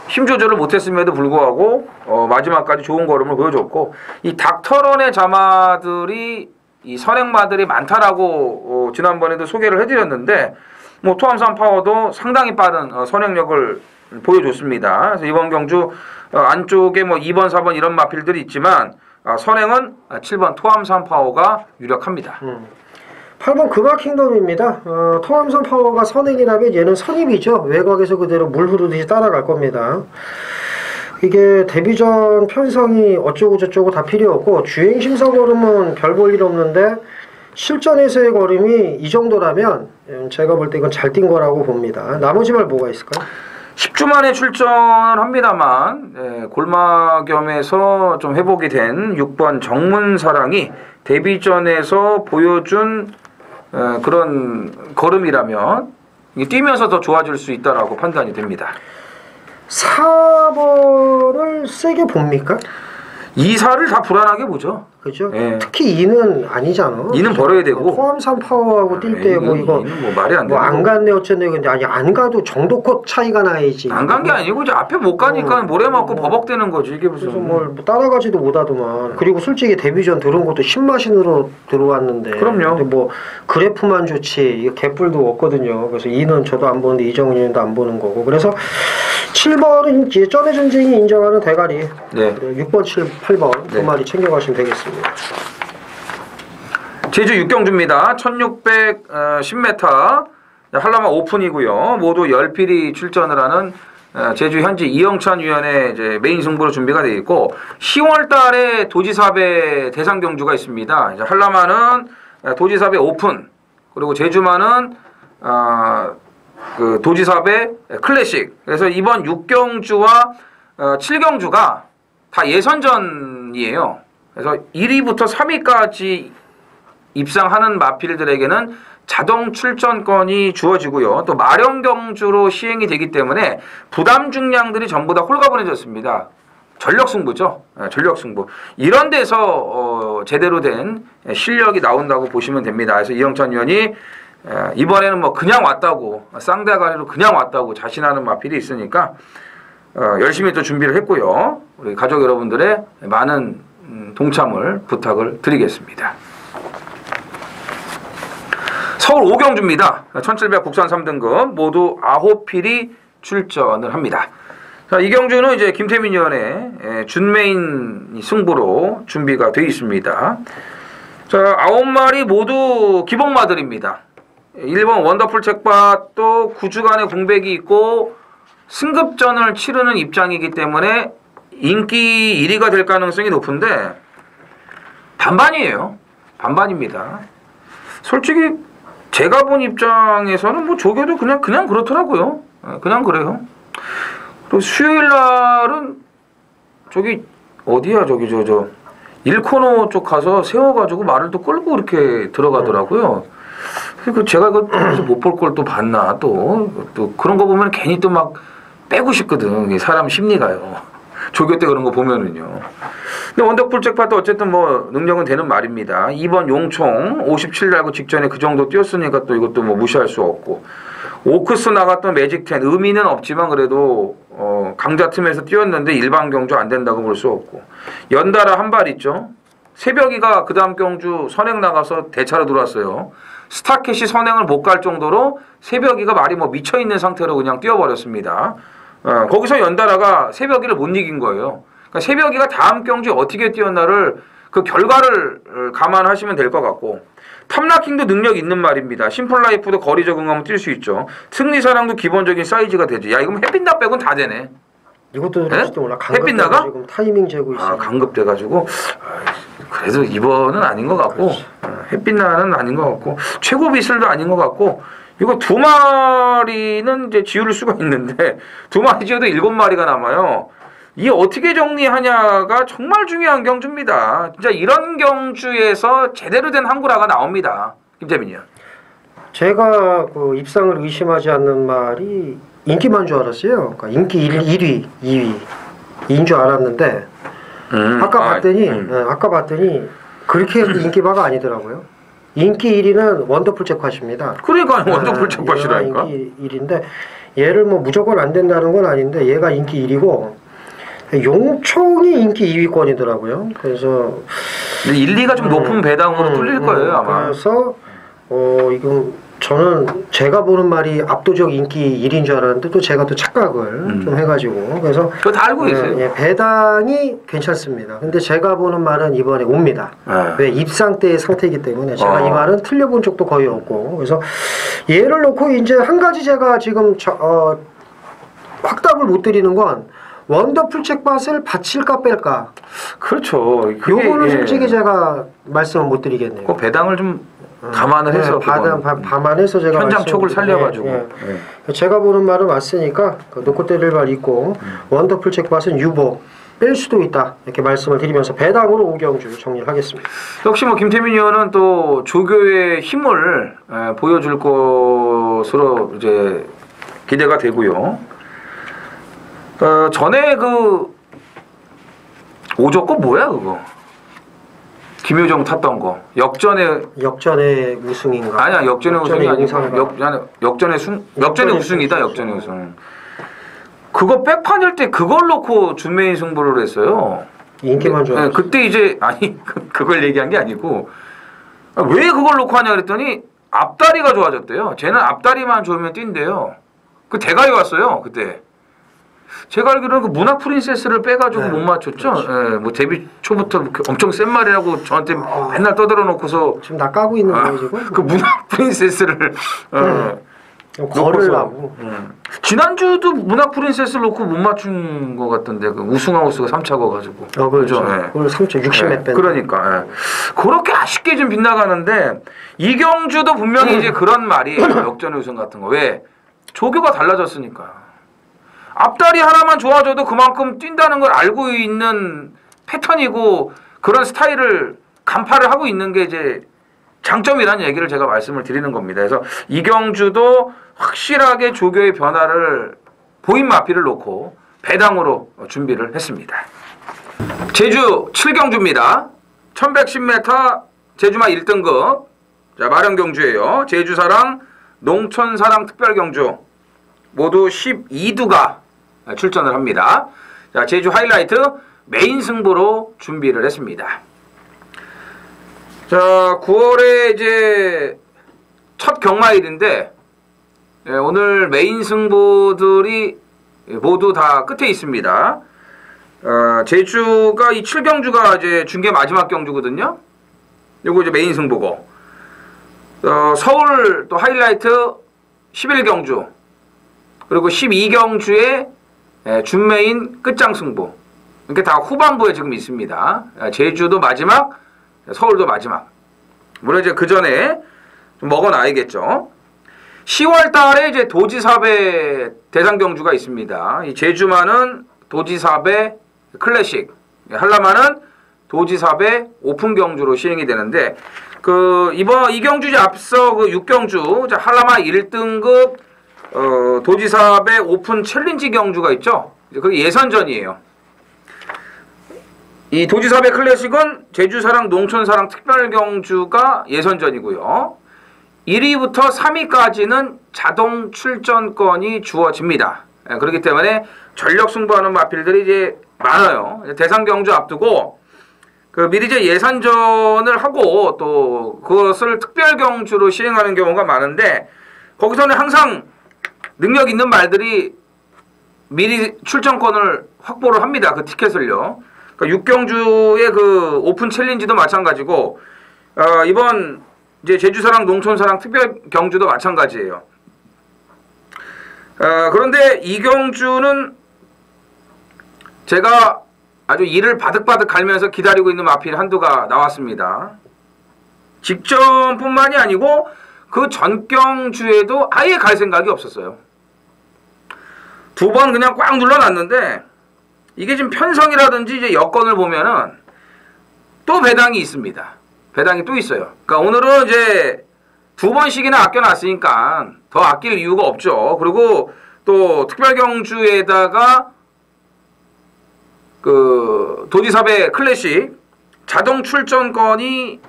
힘 조절을 못했음에도 불구하고 마지막까지 좋은 걸음을 보여줬고 이 닥터런의 자마들이 이 선행마들이 많다라고 지난번에도 소개를 해드렸는데. 뭐 토암산 파워도 상당히 빠른 선행력을 보여줬습니다. 그래서 이번 경주 안쪽에 뭐 2번, 4번 이런 마필들이 있지만 선행은 7번 토암산 파워가 유력합니다. 8번 금화킹덤입니다. 토암산 파워가 선행이라면 얘는 선입이죠. 외곽에서 그대로 물 흐르듯이 따라갈 겁니다. 이게 데뷔전 편성이 어쩌고 저쩌고 다 필요 없고 주행심사 걸음은 별 볼 일 없는데 실전에서의 걸음이 이 정도라면 제가 볼 때 이건 잘 뛴 거라고 봅니다. 나머지 말 뭐가 있을까요? 10주 만에 출전을 합니다만 골마겸에서 좀 회복이 된 6번 정문사랑이 데뷔전에서 보여준 그런 걸음이라면 뛰면서 더 좋아질 수 있다라고 판단이 됩니다. 4번을 세게 봅니까? 2, 4를 다 불안하게 보죠. 그죠? 예. 특히 2는 아니잖아. 2는 벌어야 되고. 토암산 파워하고 뛸 때 뭐 이거 뭐 말이 안 돼. 뭐 안 갔네 어쨌네 근데 아니 안 가도 정도껏 차이가 나야지. 안 간 게 아니고 이제 앞에 못 가니까 모래 맞고 버벅대는 거지 이게 무슨. 그래서 뭘 따라가지도 못하더만. 그리고 솔직히 데뷔전 들어온 것도 10마신으로 들어왔는데. 그럼요. 근데 뭐 그래프만 좋지 이거 개뿔도 없거든요. 그래서 2는 저도 안 보는데 이정훈님도 안 보는 거고. 그래서 7번은 이제 쩐의 전쟁이 인정하는 대가리. 네. 6번, 7, 8번 두 마리 챙겨가시면 되겠습니다. 제주 6경주입니다. 1610m 한라마 오픈이고요. 모두 10필이 출전을 하는 제주 현지 이영찬 위원의 이제 메인 승부로 준비가 되어 있고 10월 달에 도지사배 대상 경주가 있습니다. 이제 한라마는 도지사배 오픈 그리고 제주마는 그 도지사배 클래식. 그래서 이번 6경주와 7경주가 다 예선전이에요. 그래서 1위부터 3위까지 입상하는 마필들에게는 자동 출전권이 주어지고요. 또 마령 경주로 시행이 되기 때문에 부담 중량들이 전부 다 홀가분해졌습니다. 전력 승부죠. 전력 승부. 이런 데서 제대로 된 실력이 나온다고 보시면 됩니다. 그래서 이영찬 위원이 이번에는 뭐 그냥 왔다고 쌍대가리로 그냥 왔다고 자신하는 마필이 있으니까 열심히 또 준비를 했고요. 우리 가족 여러분들의 많은 동참을 부탁을 드리겠습니다. 서울 5경주입니다. 1700 국산 3등급 모두 9필이 출전을 합니다. 자, 이 경주는 이제 김태민 위원의 준메인 승부로 준비가 되어 있습니다. 자, 9마리 모두 기복마들입니다. 일본 원더풀 잭팟도 9주간의 공백이 있고 승급전을 치르는 입장이기 때문에 인기 1위가 될 가능성이 높은데 반반이에요. 반반입니다. 솔직히 제가 본 입장에서는 뭐 조교도 그냥 그렇더라고요. 그냥 그래요. 그리고 수요일 날은 저기 어디야 저기 저 일코노 쪽 가서 세워가지고 말을 또 끌고 이렇게 들어가더라고요. 그리고 제가 그래서 못 볼 걸 또 봤나 또 그런 거 보면 괜히 또 막 빼고 싶거든. 이게 사람 심리가요. 조교 때 그런 거 보면은요. 근데 원더풀 잭팟도 어쨌든 뭐 능력은 되는 말입니다. 이번 용총 57날고 직전에 그 정도 뛰었으니까 또 이것도 뭐 무시할 수 없고 오크스 나갔던 매직10 의미는 없지만 그래도 강자 틈에서 뛰었는데 일반 경주 안 된다고 볼 수 없고 연달아 한 발 있죠. 새벽이가 그 다음 경주 선행 나가서 대차로 들어왔어요. 스타켓이 선행을 못 갈 정도로 새벽이가 말이 뭐 미쳐있는 상태로 그냥 뛰어버렸습니다. 거기서 연달아가 새벽이를 못 이긴 거예요. 그러니까 새벽이가 다음 경주에 어떻게 뛰었나를 그 결과를 감안하시면 될 것 같고 탐라킹도 능력 있는 말입니다. 심플라이프도 거리 적응하면 뛸 수 있죠. 승리사랑도 기본적인 사이즈가 되지. 야 이건 햇빛나 빼곤 다 되네. 이것도 그럴지도 몰라. 햇빛 나가? 지금 타이밍 재고 있어요. 아 강급돼가지고 그래도 이번은 아닌 것 같고 햇빛나는 아닌 것 같고 최고 비슬도 아닌 것 같고 이거 두 마리는 이제 지울 수가 있는데 두 마리 지어도 7마리가 남아요. 이게 어떻게 정리하냐가 정말 중요한 경주입니다. 진짜 이런 경주에서 제대로 된 한구라가 나옵니다. 김재민이요. 제가 그 입상을 의심하지 않는 말이 인기만 줄 알았어요. 그러니까 인기 1위, 2위인 줄 알았는데 아까 봤더니 그렇게 인기바가 아니더라고요. 인기 1위는 원더풀 잭팟입니다. 그러니까 원더풀 잭팟이라니까. 인기 1위인데 얘를 뭐 무조건 안 된다는 건 아닌데 얘가 인기 1위고 용총이 인기 2위권이더라고요. 그래서 1, 2가 좀 높은 배당으로 뚫릴 거예요 아마. 그래서 이건 저는 제가 보는 말이 압도적 인기 1위인 줄 알았는데 또 제가 또 착각을 좀 해가지고 그래서 그거 다 알고 계세요. 배당이 괜찮습니다. 근데 제가 보는 말은 이번에 옵니다. 왜 입상 때의 상태이기 때문에 제가 이 말은 틀려본 적도 거의 없고 그래서 얘를 놓고 이제 한 가지 제가 지금 확답을 못 드리는 건 원더풀 잭팟을 받칠까 뺄까. 그렇죠. 요거는 솔직히 제가 말씀을 못 드리겠네요. 그 배당을 좀 감안을 해서 감안해서 제가 현장 촉을 살려가지고 제가 보는 말은 맞으니까 놓고 때릴 말 있고 원더풀 잭팟은 유보 뺄 수도 있다 이렇게 말씀을 드리면서 배당으로 5경주 정리를 하겠습니다. 역시 뭐 김태민 의원은 또 조교의 힘을 보여줄 것으로 이제 기대가 되고요. 전에 그 오조거 뭐야 그거? 김효정 탔던 거 역전의 우승인가? 아니야 역전의 우승이 아니고 역전의 우승. 우승이다. 역전의 우승. 그거 백판일 때 그걸 놓고 준메인 승부를 했어요. 인기만 좋아. 그때 이제 아니 그걸 얘기한 게 아니고 왜 그걸 놓고 하냐 그랬더니 앞다리가 좋아졌대요. 쟤는 앞다리만 좋으면 뛴대요. 그 대가리 왔어요 그때. 제가 알기로는 그 문학 프린세스를 빼가지고 못 맞췄죠. 그렇죠. 뭐 데뷔 초부터 엄청 센 말이라고 저한테 맨날 떠들어 놓고서 지금 나 까고 있는 거예요 지금? 그 문학 프린세스를 걸으려고. 지난주도 문학 프린세스를 놓고 못 맞춘 것 같던데 그 우승하우스가 3차 가지고. 그렇죠. 그걸 3차 60몇 배. 그러니까 그렇게 아쉽게 좀 빗나가는데 이경주도 분명히 이제 그런 말이 역전의 우승 같은 거 왜 조교가 달라졌으니까. 앞다리 하나만 좋아져도 그만큼 뛴다는 걸 알고 있는 패턴이고 그런 스타일을 간파를 하고 있는 게 이제 장점이라는 얘기를 제가 말씀을 드리는 겁니다. 그래서 이경주도 확실하게 조교의 변화를 보인 마피를 놓고 배당으로 준비를 했습니다. 제주 7경주입니다. 1110m 제주마 1등급 자 마련경주예요. 제주사랑 농촌사랑 특별경주 모두 12두가 출전을 합니다. 자, 제주 하이라이트 메인 승부로 준비를 했습니다. 자, 9월에 이제 첫 경마일인데 오늘 메인 승부들이 모두 다 끝에 있습니다. 제주가 이 7경주가 이제 중계 마지막 경주거든요. 요거 이제 메인 승부고 서울 또 하이라이트 11경주 그리고 12경주의 준메인 끝장 승부 이렇게 다 후반부에 지금 있습니다. 제주도 마지막, 서울도 마지막. 물론 이제 그 전에 좀 먹어놔야겠죠. 10월 달에 이제 도지사배 대상 경주가 있습니다. 이 제주만은 도지사배 클래식, 한라만은 도지사배 오픈 경주로 시행이 되는데 이번 이 경주 이제 앞서 그 6경주 한라만 1등급 도지사배 오픈 챌린지 경주가 있죠. 그게 예선전이에요. 이 도지사배 클래식은 제주사랑 농촌사랑 특별경주가 예선전이고요. 1위부터 3위까지는 자동 출전권이 주어집니다. 그렇기 때문에 전력 승부하는 마필들이 이제 많아요. 대상 경주 앞두고 미리 이제 예선전을 하고 또 그것을 특별 경주로 시행하는 경우가 많은데 거기서는 항상 능력 있는 말들이 미리 출전권을 확보를 합니다. 그 티켓을요. 그러니까 6경주의 그 오픈 챌린지도 마찬가지고 이번 이제 제주사랑 농촌사랑 특별 경주도 마찬가지예요. 그런데 이 경주는 제가 아주 이를 바득바득 갈면서 기다리고 있는 마필 한두가 나왔습니다. 직전뿐만이 아니고 그 전경주에도 아예 갈 생각이 없었어요. 2번 그냥 꽉 눌러놨는데 이게 지금 편성이라든지 이제 여건을 보면은 또 배당이 있습니다. 배당이 또 있어요. 그러니까 오늘은 이제 2번씩이나 아껴놨으니까 더 아낄 이유가 없죠. 그리고 또 특별경주에다가 그 도지사배 클래식 자동 출전권이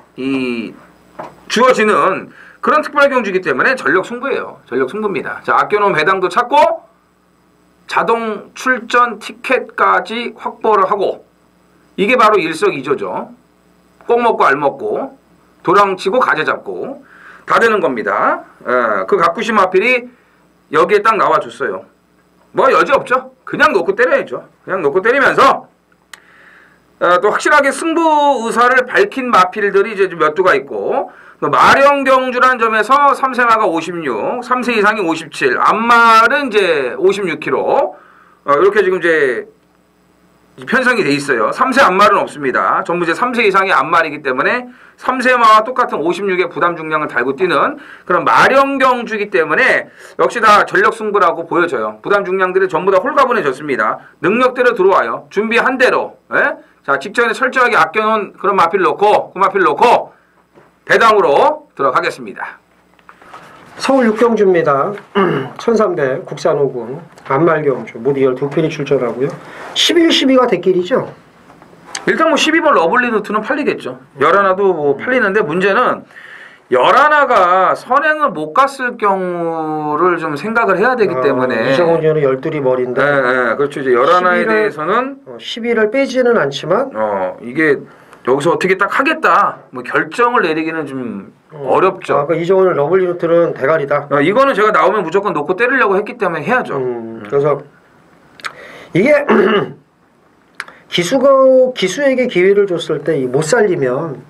주어지는 그런 특별경주이기 때문에 전력 승부예요. 전력 승부입니다. 자, 아껴놓은 배당도 찾고 자동 출전 티켓까지 확보를 하고 이게 바로 일석이조죠. 꼭 먹고 알 먹고 도랑치고 가재 잡고 다 되는 겁니다. 그 가쿠시 마필이 여기에 딱 나와줬어요. 뭐 여지 없죠. 그냥 놓고 때려야죠. 그냥 놓고 때리면서 또 확실하게 승부 의사를 밝힌 마필들이 이제 몇 두가 있고 마령경주란 점에서 3세마가 56, 3세 이상이 57, 앞말은 이제 56kg 이렇게 지금 이제 편성이 돼 있어요. 3세 앞말은 없습니다. 전부 이제 3세 이상의 앞말이기 때문에 3세마와 똑같은 56의 부담 중량을 달고 뛰는 그런 마령경주이기 때문에 역시 다 전력 승부라고 보여져요. 부담 중량들이 전부 다 홀가분해졌습니다. 능력대로 들어와요. 준비한 대로. 예? 자, 직전에 철저하게 아껴놓은 그런 마필 놓고 그 마필 놓고 배당으로 들어가겠습니다. 서울 6경주입니다. 1300 국산 5군 안말경주 모두 12편이 출전하고요. 11, 12가 대길이죠. 일단 뭐 12번 러블리 루트는 팔리겠죠. 열하나도 뭐 팔리는데 문제는 열하나가 선행을 못 갔을 경우를 좀 생각을 해야 되기 때문에 이정훈 의원은 12이 머리인데 네, 그렇죠. 이제 열하나에 대해서는 12를 빼지는 않지만 이게 여기서 어떻게 딱 하겠다 뭐 결정을 내리기는 좀 어렵죠. 그러니까 이정훈은 러블리 루트는 대가리다. 이거는 제가 나오면 무조건 놓고 때리려고 했기 때문에 해야죠. 그래서 이게 기수에게 기회를 줬을 때 못 살리면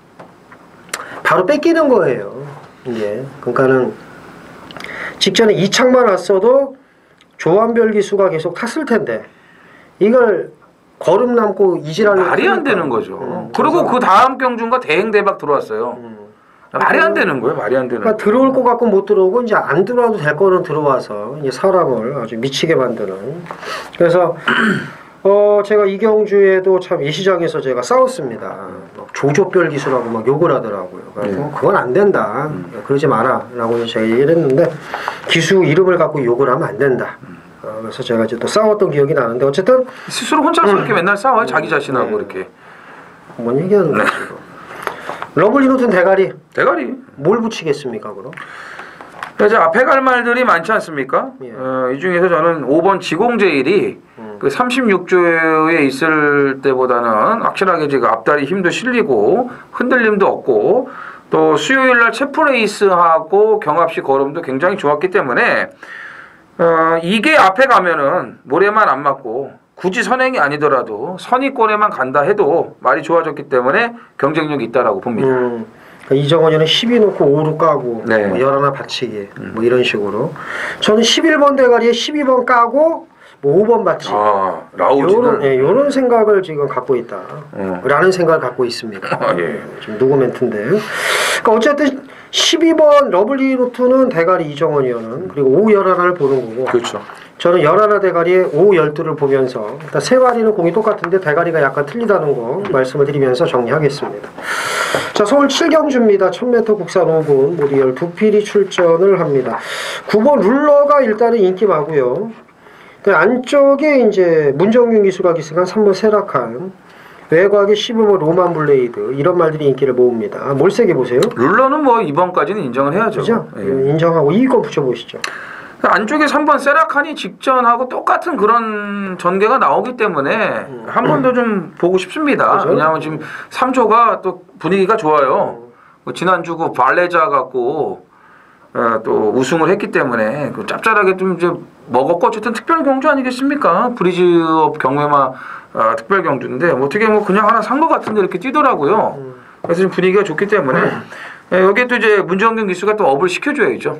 바로 뺏기는 거예요. 이게 그러니까는 직전에 이창만 왔어도 조한별 기수가 계속 탔을 텐데 이걸 거름 남고 이질하려고 말이 안 되는 거죠. 그리고 그 다음 경주가 대행 대박 들어왔어요. 말이 안 되는 거예요. 말이 안 되는. 그러니까 들어올 것 같고 못 들어오고 이제 안 들어와도 될 거는 들어와서 이제 사람을 아주 미치게 만드는. 그래서 제가 이 경주에도 참 이 시장에서 제가 싸웠습니다. 조조별 기수라고 막 욕을 하더라고요. 그래서 그건 안 된다. 그러지 마라라고 제가 얘기를 했는데 기수 이름을 갖고 욕을 하면 안 된다. 그래서 제가 이제 또 싸웠던 기억이 나는데 어쨌든 스스로 혼자서 이렇게 맨날 싸워요. 자기 자신하고 이렇게. 뭔 얘기하는 거지? 러블리 루트는 대가리. 대가리. 뭘 붙이겠습니까, 그럼? 그래서 앞에 갈 말들이 많지 않습니까? 예. 이 중에서 저는 5번 지공제일이 그 36조에 있을 때보다는 확실하게 지금 앞다리 힘도 실리고 흔들림도 없고 또 수요일날 체프레이스하고 경합식 걸음도 굉장히 좋았기 때문에 이게 앞에 가면은 모래만 안 맞고 굳이 선행이 아니더라도 선의권에만 간다 해도 말이 좋아졌기 때문에 경쟁력이 있다라고 봅니다. 그러니까 이정원이는 12 놓고 5로 까고 네. 뭐 11 받치기 뭐 이런 식으로. 저는 11번 대가리에 12번 까고 뭐 5번 받치기. 아, 라우지는 요런 생각을 지금 갖고 있다. 라는 생각을 갖고 있습니다. 아, 예. 좀 누구 멘트인데. 그러니까 어쨌든 12번 러블리 루트는 대가리 이정원이어는 그리고 5, 11을 보는 거고. 그렇죠. 저는 11 대가리에 5, 12를 보면서 일단 세 마리는 공이 똑같은데 대가리가 약간 틀리다는 거 말씀을 드리면서 정리하겠습니다. 자, 서울 7경주입니다. 1000m 국산 5군 모두 12필이 출전을 합니다. 9번 룰러가 일단은 인기 많고요. 그 안쪽에 이제 문정균 기수가 기승한 3번 세라칸, 외곽에 15번 로만 블레이드 이런 말들이 인기를 모읍니다. 몰세게 보세요. 룰러는 뭐 이번까지는 인정을 해야죠. 그죠? 예. 인정하고 2위권 붙여보시죠. 안쪽에 3번 세라칸이 직전하고 똑같은 그런 전개가 나오기 때문에 한 번 더 좀 보고 싶습니다. 그죠? 왜냐하면 지금 3조가 또 분위기가 좋아요. 지난주 그 발레자 갖고 또 우승을 했기 때문에 그 짭짤하게 좀 이제 먹었고 어쨌든 특별 경주 아니겠습니까? 브리즈업 경매마 특별 경주인데 어떻게 뭐 그냥 하나 산 것 같은데 이렇게 뛰더라고요. 그래서 지금 분위기가 좋기 때문에 여기에 또 이제 문정균 기수가 또 업을 시켜줘야죠.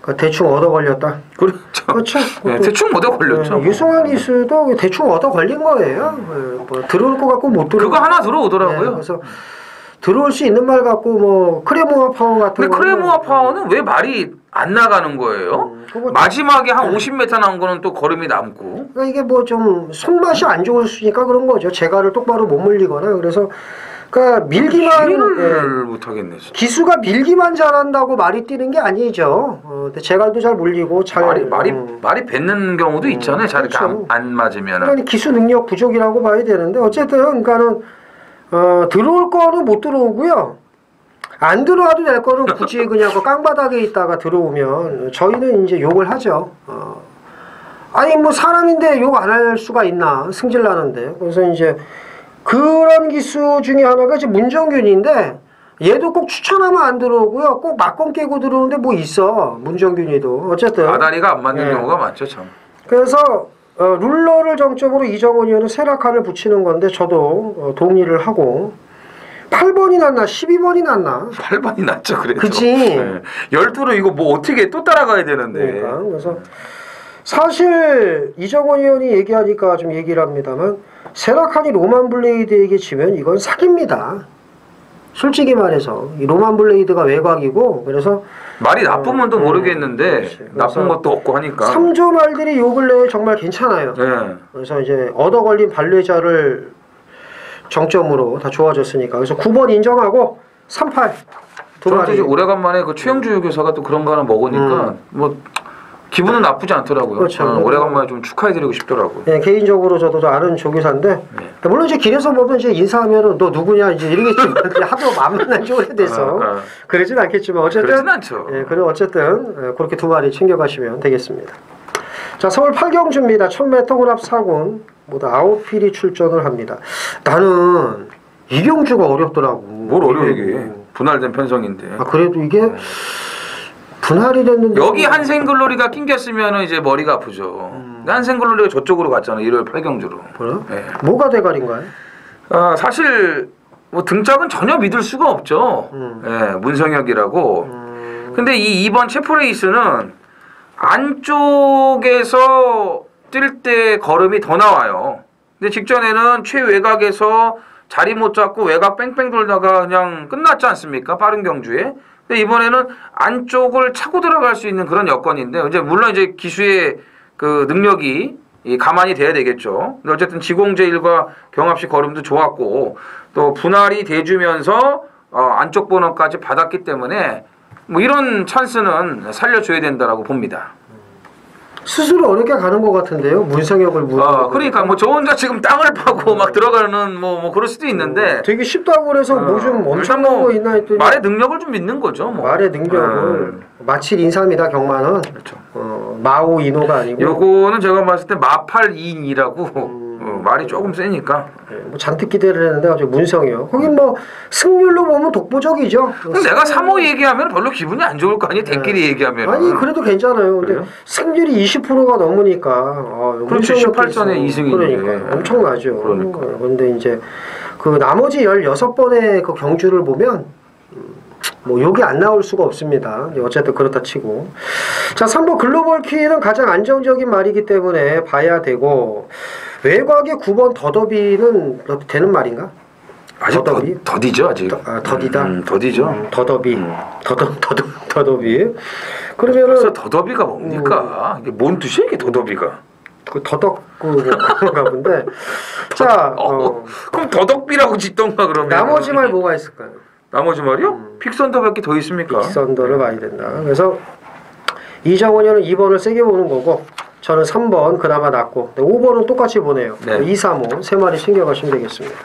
그러니까 대충 얻어 걸렸다. 그렇죠. 그렇죠. 네, 대충 얻어 걸렸죠. 유승환 기수도 대충 얻어 걸린 거예요. 뭐 들어올 것 같고 못 들어올. 그거 하나 들어오더라고요. 네, 그래서 들어올 수 있는 말 같고 뭐 크레모아 파워 같은. 근데 크레모아 파워는 왜 말이 안 나가는 거예요? 마지막에 한 50m 나온 거는 또 걸음이 남고. 그러니까 이게 뭐 좀 손맛이 안 좋으니까 그런 거죠. 재갈을 똑바로 못 물리거나 그래서. 그러니까 밀기만 못 하겠네. 기수가 밀기만 잘한다고 말이 뛰는 게 아니죠. 근데 재갈도 잘 물리고 잘 말이 뱉는 경우도 있잖아요. 잘 이렇게 그렇죠. 안 맞으면. 그러니까 기수 능력 부족이라고 봐야 되는데 어쨌든 그러니까는 들어올 거는 못 들어오고요. 안 들어와도 될 거는 굳이 그냥 그 깡바닥에 있다가 들어오면 저희는 이제 욕을 하죠. 아니 뭐 사람인데 욕 안 할 수가 있나 승질 나는데 그래서 이제. 그런 기수 중에 하나가 이제 문정균인데 얘도 꼭 추천하면 안 들어오고요. 꼭 막건 깨고 들어오는데 뭐 있어. 문정균이도. 어쨌든. 아다리가 안 맞는 경우가 많죠, 참. 그래서 룰러를 정점으로 이정원 의원은 세라칸을 붙이는 건데 저도 동의를 하고 8번이 낫나 12번이 낫나? 8번이 낫죠, 그래도. 그치. 네. 12로 이거 뭐 어떻게 또 따라가야 되는데. 그러니까. 그래서 사실 이정원 의원이 얘기하니까 좀 얘기를 합니다만 세라칸이 로만 블레이드에게 지면 이건 사기입니다. 솔직히 말해서 이 로만 블레이드가 외곽이고 그래서 말이 나쁘면 또 모르겠는데 나쁜 것도 없고 하니까 3조 말들이 요 근래에 정말 괜찮아요. 네. 그래서 이제 얻어 걸린 발레자를 정점으로 다 좋아졌으니까 그래서 9번 인정하고 38 두 마리. 저도 오래간만에 그 최영주 교사가 또 그런 거 하나 먹으니까 뭐 기분은 나쁘지 않더라고요. 그렇죠. 오래간만에 좀 축하해드리고 싶더라고요. 네, 개인적으로 저도 아는 조교사인데 물론 이제 길에서 보면 이제 인사하면은 너 누구냐 이제 이러겠지만 하도 만만한 지 오래돼서 그러진 않겠지만 어쨌든 그러진 않죠. 예, 그럼 어쨌든 그렇게 두 마리 챙겨가시면 되겠습니다. 자, 서울 8경주입니다. 1000m 혼합 4군 모두 9필이 출전을 합니다. 나는 이 경주가 어렵더라고. 뭘 어려워 이게 분할된 편성인데. 그래도 이게 분할이 됐는데 여기 한생글로리가 낑겼으면 이제 머리가 아프죠. 한생글로리가 저쪽으로 갔잖아. 1월 8경주로. 그래? 네. 뭐가 대가리인가요? 사실 뭐 등짝은 전혀 믿을 수가 없죠. 네, 문성혁이라고. 근데 이 2번 체프레이스는 안쪽에서 뛸 때 걸음이 더 나와요. 근데 직전에는 최외곽에서 자리 못 잡고 외곽 뺑뺑 돌다가 그냥 끝났지 않습니까? 빠른 경주에. 근데 이번에는 안쪽을 차고 들어갈 수 있는 그런 여건인데 이제 물론 이제 기수의 그 능력이 가만히 돼야 되겠죠. 근데 어쨌든 지공제1과 경합식 걸음도 좋았고 또 분할이 돼주면서 안쪽 번호까지 받았기 때문에 뭐 이런 찬스는 살려줘야 된다라고 봅니다. 스스로 어렵게 가는 것 같은데요. 문성혁을 그러니까 뭐 저 혼자 지금 땅을 파고 막 들어가는 뭐 그럴 수도 있는데 되게 쉽다고 그래서 뭐 좀 엄청난 거 있나 했더니 말의 능력을 좀 믿는 거죠. 뭐. 말의 능력을 마칠 인삼이다 경마는. 그렇죠. 마오 이노가 아니고. 요거는 제가 봤을 때 마팔 2인이라고 말이 조금 세니까. 뭐 잔뜩 기대를 했는데 아주 문성혁. 거긴 뭐 승률로 보면 독보적이죠. 근데 내가 3호 얘기하면 별로 기분이 안 좋을 거 아니에요? 대끼리 얘기하면. 아니 그래도 괜찮아요. 근데 그래요? 승률이 20%가 넘으니까. 그렇죠. 18전에 2승인데. 그러니까 엄청나죠. 그러니까. 그런데 이제 그 나머지 16번의 그 경주를 보면 뭐 욕이 안 나올 수가 없습니다. 어쨌든 그렇다 치고. 자, 3번 글로벌 키는 가장 안정적인 말이기 때문에 봐야 되고, 외곽의 9번 더더비는 되는 말인가? 아직 더더비? 더디죠 아직. 더디다. 더디죠. 더더비. 더더비. 그래서 그러면은 더더비가 뭡니까? 이게 뭔 뜻이야 이게 더더비가? 그 더덕구가 본데. 자, 그럼 더덕비라고 짓던가 그러면. 나머지 말 뭐가 있을까요? 나머지 말이요? 픽선더밖에 더 있습니까? 픽선더를 봐야 된다. 그래서 이정원 의원은 2번을 세게 보는 거고, 저는 3번 그나마 낫고, 5번은 똑같이 보네요. 네. 2, 3, 5 3마리 챙겨가시면 되겠습니다.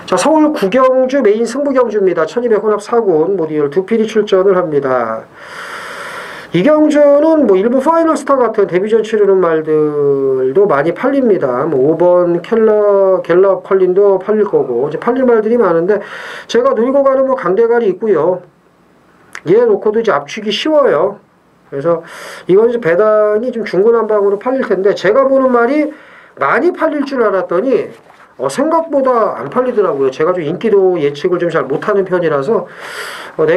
자, 서울 구경주 메인 승부경주입니다. 1200 혼합 4군 모듈 2필이 출전을 합니다. 이 경주는 뭐 일부 파이널스타 같은 데뷔전 치르는 말들도 많이 팔립니다. 뭐 5번 갤럽 컬린도 팔릴 거고, 이제 팔릴 말들이 많은데, 제가 누리고 가는 뭐 강대갈이 있고요. 얘 놓고도 이제 앞치기 쉬워요. 그래서 이건 이제 배당이 좀 중구난방으로 팔릴 텐데, 제가 보는 말이 많이 팔릴 줄 알았더니 생각보다 안 팔리더라고요. 제가 좀 인기도 예측을 좀 잘 못하는 편이라서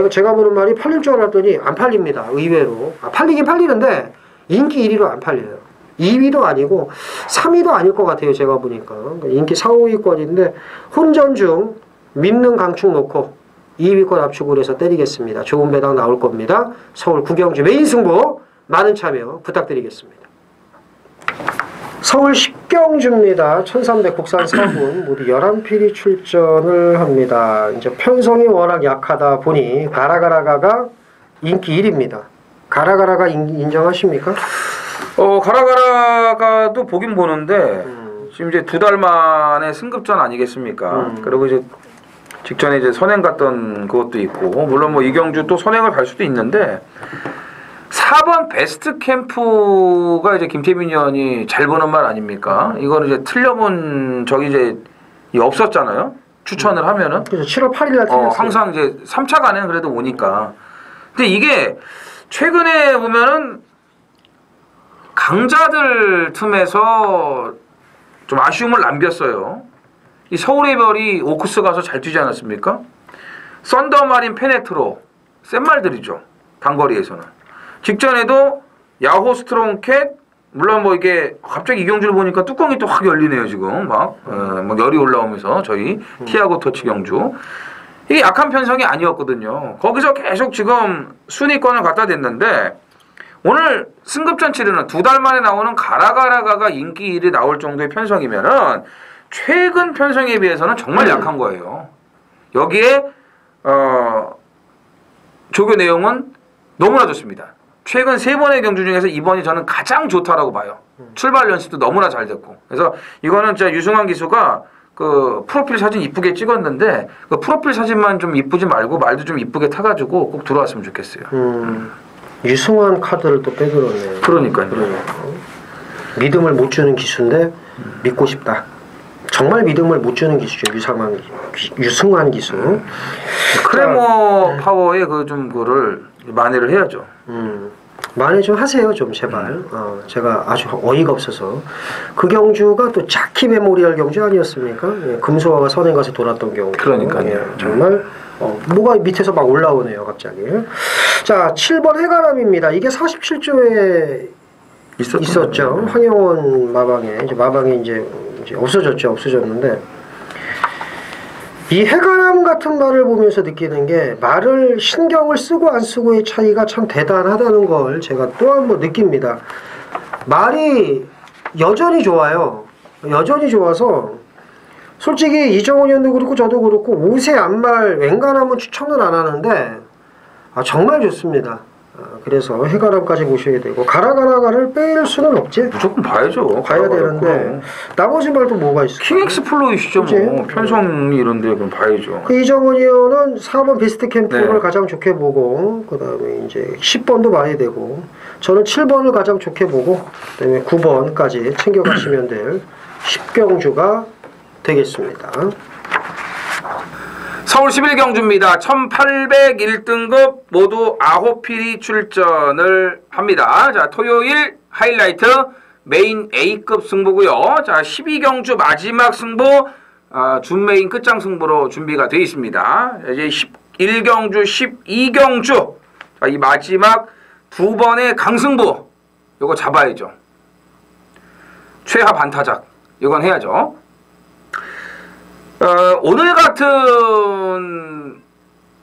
제가 보는 말이 팔릴 줄 알았더니 안 팔립니다. 의외로. 팔리긴 팔리는데 인기 1위로 안 팔려요. 2위도 아니고 3위도 아닐 것 같아요. 제가 보니까. 인기 4, 5위권인데 혼전 중 믿는 강축 놓고 2위권 압축을 해서 때리겠습니다. 좋은 배당 나올 겁니다. 서울 구경주 메인 승부 많은 참여 부탁드리겠습니다. 서울 10경주입니다. 1300 국산 4군 모두 11필이 출전을 합니다. 이제 편성이 워낙 약하다 보니 가라가라가가 인기 1위입니다. 가라가라가 인정하십니까? 가라가라가도 보긴 보는데 지금 이제 2달 만에 승급전 아니겠습니까? 그리고 이제 직전에 이제 선행 갔던 그것도 있고, 물론 뭐 이경주 또 선행을 갈 수도 있는데 4번 베스트 캠프가 이제 김태민 의원이 잘 보는 말 아닙니까? 이거는 이제 틀려본 적이 이제 없었잖아요. 추천을 하면은. 그래서 7월 8일 날 틀렸어요. 항상 이제 3차 간에는 그래도 오니까. 근데 이게 최근에 보면은 강자들 틈에서 좀 아쉬움을 남겼어요. 이 서울의 별이 오크스 가서 잘 뛰지 않았습니까? 썬더마린 페네트로 센 말들이죠. 단거리에서는. 직전에도 야호 스트롱캣, 물론 뭐 이게 갑자기 이경주를 보니까 뚜껑이 또 확 열리네요 지금 막 열이 올라오면서 저희 티아고 터치 경주 이게 약한 편성이 아니었거든요. 거기서 계속 지금 순위권을 갖다 댔는데 오늘 승급전 치르는 2달 만에 나오는 가라가라가가 인기 1위 나올 정도의 편성이면은 최근 편성에 비해서는 정말 약한 거예요. 여기에 조교 내용은 너무나 좋습니다. 최근 3번의 경주 중에서 이번이 저는 가장 좋다라고 봐요. 출발 연습도 너무나 잘 됐고. 그래서 이거는 진짜 유승환 기수가 그 프로필 사진 이쁘게 찍었는데 그 프로필 사진만 좀 이쁘지 말고 말도 좀 이쁘게 타가지고 꼭 들어왔으면 좋겠어요. 유승환 카드를 또 빼들었네요. 그러니까요. 믿음을 못 주는 기수인데 믿고 싶다. 정말 믿음을 못 주는 기수죠. 유승환 기수. 크레모 파워의 그 좀 그거를 만회를 해야죠. 만회 좀 하세요, 좀 제발. 제가 아주 어이가 없어서 그 경주가 또 자키 메모리얼 경주 아니었습니까? 예, 금소화가 선행 가서 돌았던 경우. 그러니까요. 예, 정말 뭐가 밑에서 막 올라오네요, 갑자기. 자, 7번 해가람입니다. 이게 47조에 있었죠. 황영원 마방에 이제 마방이 이제 없어졌는데. 이 해가람 같은 말을 보면서 느끼는 게 말을 신경을 쓰고 안 쓰고의 차이가 참 대단하다는 걸 제가 또 한 번 느낍니다. 말이 여전히 좋아요. 여전히 좋아서 솔직히 이정원 의원도 그렇고 저도 그렇고 5세 안말 웬간하면 추천을 안 하는데 정말 좋습니다. 그래서 해가람까지 보셔야 되고 가라가라가를 뺄 수는 없지. 무조건 봐야죠. 봐야 되는데 나머지 말도 뭐가 있을까? 킹 엑스플로이시죠. 뭐 편성 이런데 그럼 봐야죠. 그 이정원 의원은 4번 베스트 캠프를 가장 좋게 보고 그 다음에 이제 10번도 봐야 되고 저는 7번을 가장 좋게 보고 그 다음에 9번까지 챙겨가시면 될 10경주가 되겠습니다. 서울 11경주입니다. 1801등급 모두 9필이 출전을 합니다. 자, 토요일 하이라이트 메인 A급 승부고요. 자, 12경주 마지막 승부 준메인 끝장 승부로 준비가 되어 있습니다. 이제 11경주, 12경주 이 마지막 두 번의 강승부 이거 잡아야죠. 최하 반타작 이건 해야죠. 오늘 같은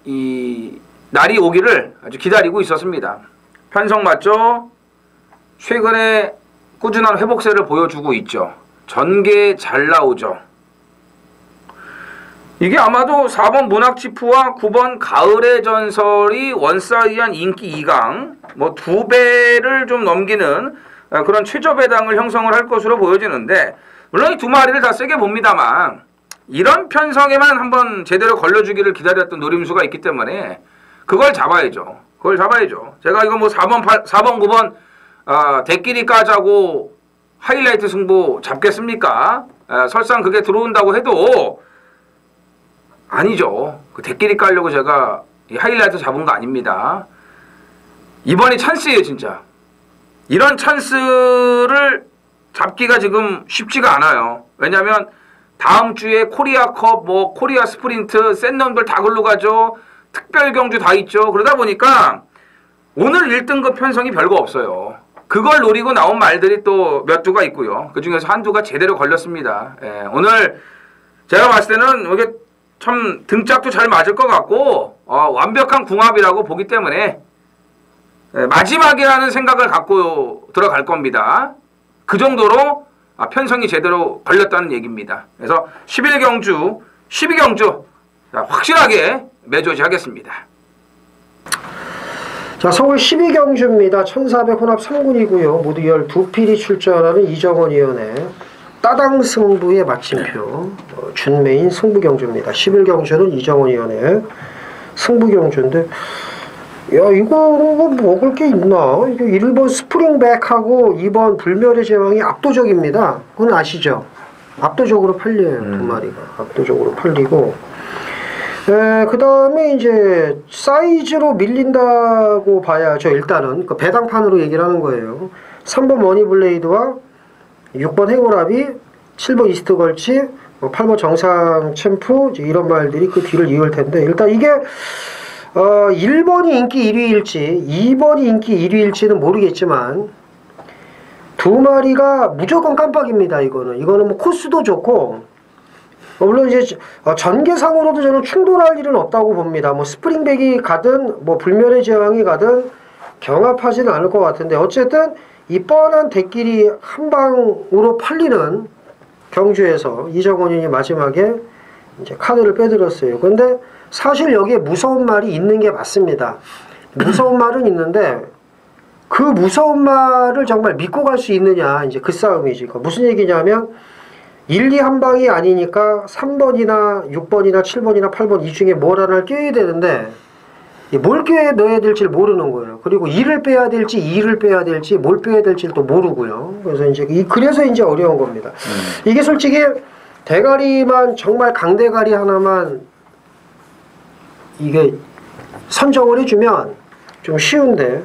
이 날이 오기를 아주 기다리고 있었습니다. 편성 맞죠? 최근에 꾸준한 회복세를 보여주고 있죠. 전개 잘 나오죠. 이게 아마도 4번 문학지푸와 9번 가을의 전설이 원사이한 인기 2강 뭐 2배를 좀 넘기는 그런 최저 배당을 형성을 할 것으로 보여지는데, 물론 이 두 마리를 다 세게 봅니다만 이런 편성에만 한번 제대로 걸려주기를 기다렸던 노림수가 있기 때문에 그걸 잡아야죠. 그걸 잡아야죠. 제가 이거 뭐 4번 9번 대끼리 까자고 하이라이트 승부 잡겠습니까? 설상 그게 들어온다고 해도 아니죠. 그 대끼리 깔려고 제가 이 하이라이트 잡은 거 아닙니다. 이번이 찬스예요, 진짜. 이런 찬스를 잡기가 지금 쉽지가 않아요. 왜냐하면 다음 주에 코리아컵, 뭐 코리아 스프린트, 센 놈들 다 글로 가죠. 특별 경주 다 있죠. 그러다 보니까 오늘 1등급 편성이 별거 없어요. 그걸 노리고 나온 말들이 또 몇 두가 있고요. 그 중에서 한두가 제대로 걸렸습니다. 예, 오늘 제가 봤을 때는 이게 참 등짝도 잘 맞을 것 같고 완벽한 궁합이라고 보기 때문에 마지막이라는 생각을 갖고 들어갈 겁니다. 그 정도로 편성이 제대로 걸렸다는 얘기입니다. 그래서 11경주, 12경주 확실하게 매조지하겠습니다. 자, 서울 12경주입니다. 1400 혼합 3군이고요. 모두 12필이 출전하는 이정원 위원회 따당 승부의 마침표 준메인 승부경주입니다. 11경주는 이정원 위원회 승부경주인데, 야, 이거 뭐 먹을 게 있나? 이게 1번 스프링백하고 2번 불멸의 제왕이 압도적입니다. 그건 아시죠? 압도적으로 팔려요. 두 마리가. 압도적으로 팔리고. 그 다음에 이제 사이즈로 밀린다고 봐야죠. 일단은 그 배당판으로 얘기를 하는 거예요. 3번 머니블레이드와 6번 행오라비, 7번 이스트 걸치, 8번 정상 챔프 이런 말들이 그 뒤를 이을 텐데, 일단 이게 1번이 인기 1위일지 2번이 인기 1위일지는 모르겠지만 두 마리가 무조건 깜빡입니다. 이거는 뭐 코스도 좋고, 물론 이제 전개상으로도 저는 충돌할 일은 없다고 봅니다. 뭐 스프링백이 가든 뭐 불멸의 제왕이 가든 경합하지는 않을 것 같은데, 어쨌든 이 뻔한 대끼리 한 방으로 팔리는 경주에서 이정원이 마지막에 이제 카드를 빼들었어요. 근데 사실 여기에 무서운 말이 있는 게 맞습니다. 무서운 말은 있는데 그 무서운 말을 정말 믿고 갈 수 있느냐, 이제 그 싸움이지. 무슨 얘기냐면 1, 2 한 방이 아니니까 3번이나 6번이나 7번이나 8번 이 중에 뭘 하나를 껴야 되는데 뭘 껴야 넣어야 될지 모르는 거예요. 그리고 1을 빼야 될지 2를 빼야 될지 뭘 빼야 될지 또 모르고요. 그래서 이제 어려운 겁니다. 이게 솔직히 대가리만, 정말 강대가리 하나만 이게 선정을 해주면 좀 쉬운데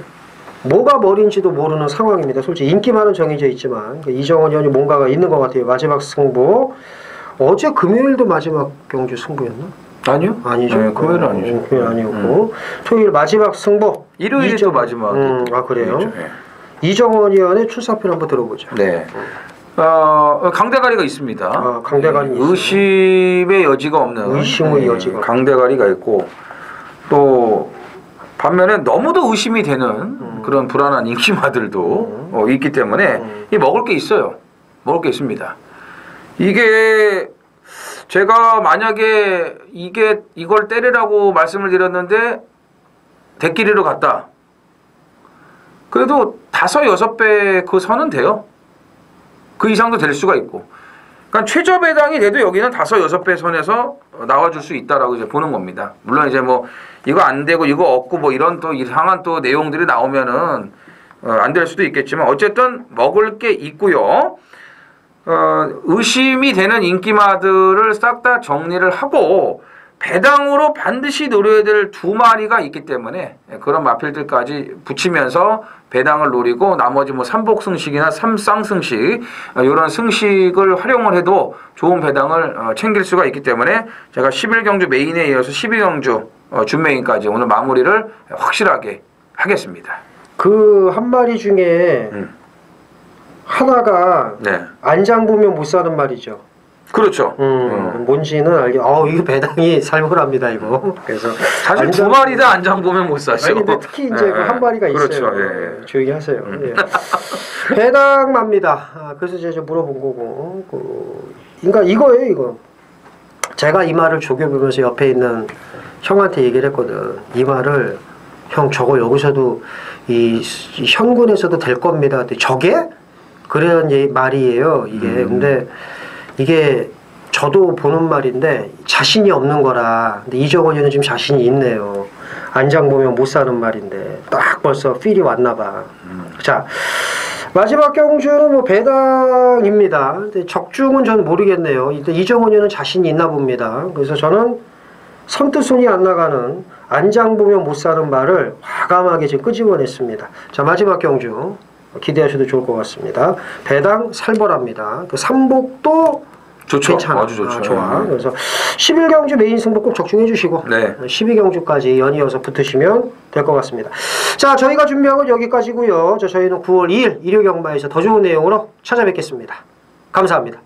뭐가 머리인지도 모르는 상황입니다. 솔직히 인기만은 정해져 있지만 이정원 의원이 뭔가가 있는 것 같아요. 마지막 승부. 어제 금요일도 마지막 경주 승부였나? 아니요. 아니죠. 네, 금요일은 아니죠. 금요일 아니었고 토요일 마지막 승부. 일요일이 또 마지막. 그래요? 네. 이정원 의원의 출사표 한번 들어보죠. 네. 강대가리가 있습니다. 강대가리 있어요. 의심의 여지가 없는. 의심의 여지가. 강대가리가 있고, 또 반면에 너무도 의심이 되는 그런 불안한 인기마들도 있기 때문에 이 먹을 게 있어요. 먹을 게 있습니다. 이게 제가 만약에 이걸 때리라고 말씀을 드렸는데 대끼리로 갔다. 그래도 5, 6배 그 선은 돼요. 그 이상도 될 수가 있고. 그러니까 최저 배당이 돼도 여기는 5, 6배 선에서 나와줄 수 있다라고 이제 보는 겁니다. 물론 이제 뭐 이거 안 되고 이거 없고 뭐 이런 또 이상한 또 내용들이 나오면은 안 될 수도 있겠지만 어쨌든 먹을 게 있고요. 의심이 되는 인기마들을 싹 다 정리를 하고 배당으로 반드시 노려야 될 두 마리가 있기 때문에 그런 마필들까지 붙이면서 배당을 노리고 나머지 뭐 삼복승식이나 삼쌍승식 이런 승식을 활용을 해도 좋은 배당을 챙길 수가 있기 때문에 제가 11경주 메인에 이어서 12경주 준메인까지 오늘 마무리를 확실하게 하겠습니다. 그 한 마리 중에 하나가 네. 안장 보면 못 사는 말이죠. 그렇죠. 뭔지는 이거 배당이 살벌합니다 이거. 그래서 사실 두 마리 다 안장 보면 못 사죠. 아니, 근데 특히 이제 그 한 마리가 있어요. 그렇죠. 예. 조용히 하세요. 예. 배당맙니다. 그래서 제가 물어본 거고, 그러니까 이거예요 이거. 제가 이 말을 조교보면서 옆에 있는 형한테 얘기를 했거든. 이 말을 형 저거 여기서도 이 현군에서도 될 겁니다. 근데 저게 그런 말이에요 이게. 근데 이게 저도 보는 말인데 자신이 없는 거라. 근데 이정원 의원은 지금 자신이 있네요. 안장 보면 못 사는 말인데 딱 벌써 필이 왔나 봐. 자, 마지막 경주는 뭐 배당입니다. 근데 적중은 저는 모르겠네요. 일단 이정원 의원은 자신이 있나 봅니다. 그래서 저는 선뜻 손이 안 나가는 안장 보면 못 사는 말을 과감하게 지금 끄집어냈습니다. 자, 마지막 경주 기대하셔도 좋을 것 같습니다. 배당 살벌합니다. 그 삼복도 좋죠. 괜찮아. 아주 좋죠. 좋아. 그래서 11경주 메인 승부 꼭 적중해 주시고 네. 12경주까지 연이어서 붙으시면 될 것 같습니다. 자, 저희가 준비한 건 여기까지고요. 저희는 9월 2일 일요경마에서 더 좋은 내용으로 찾아뵙겠습니다. 감사합니다.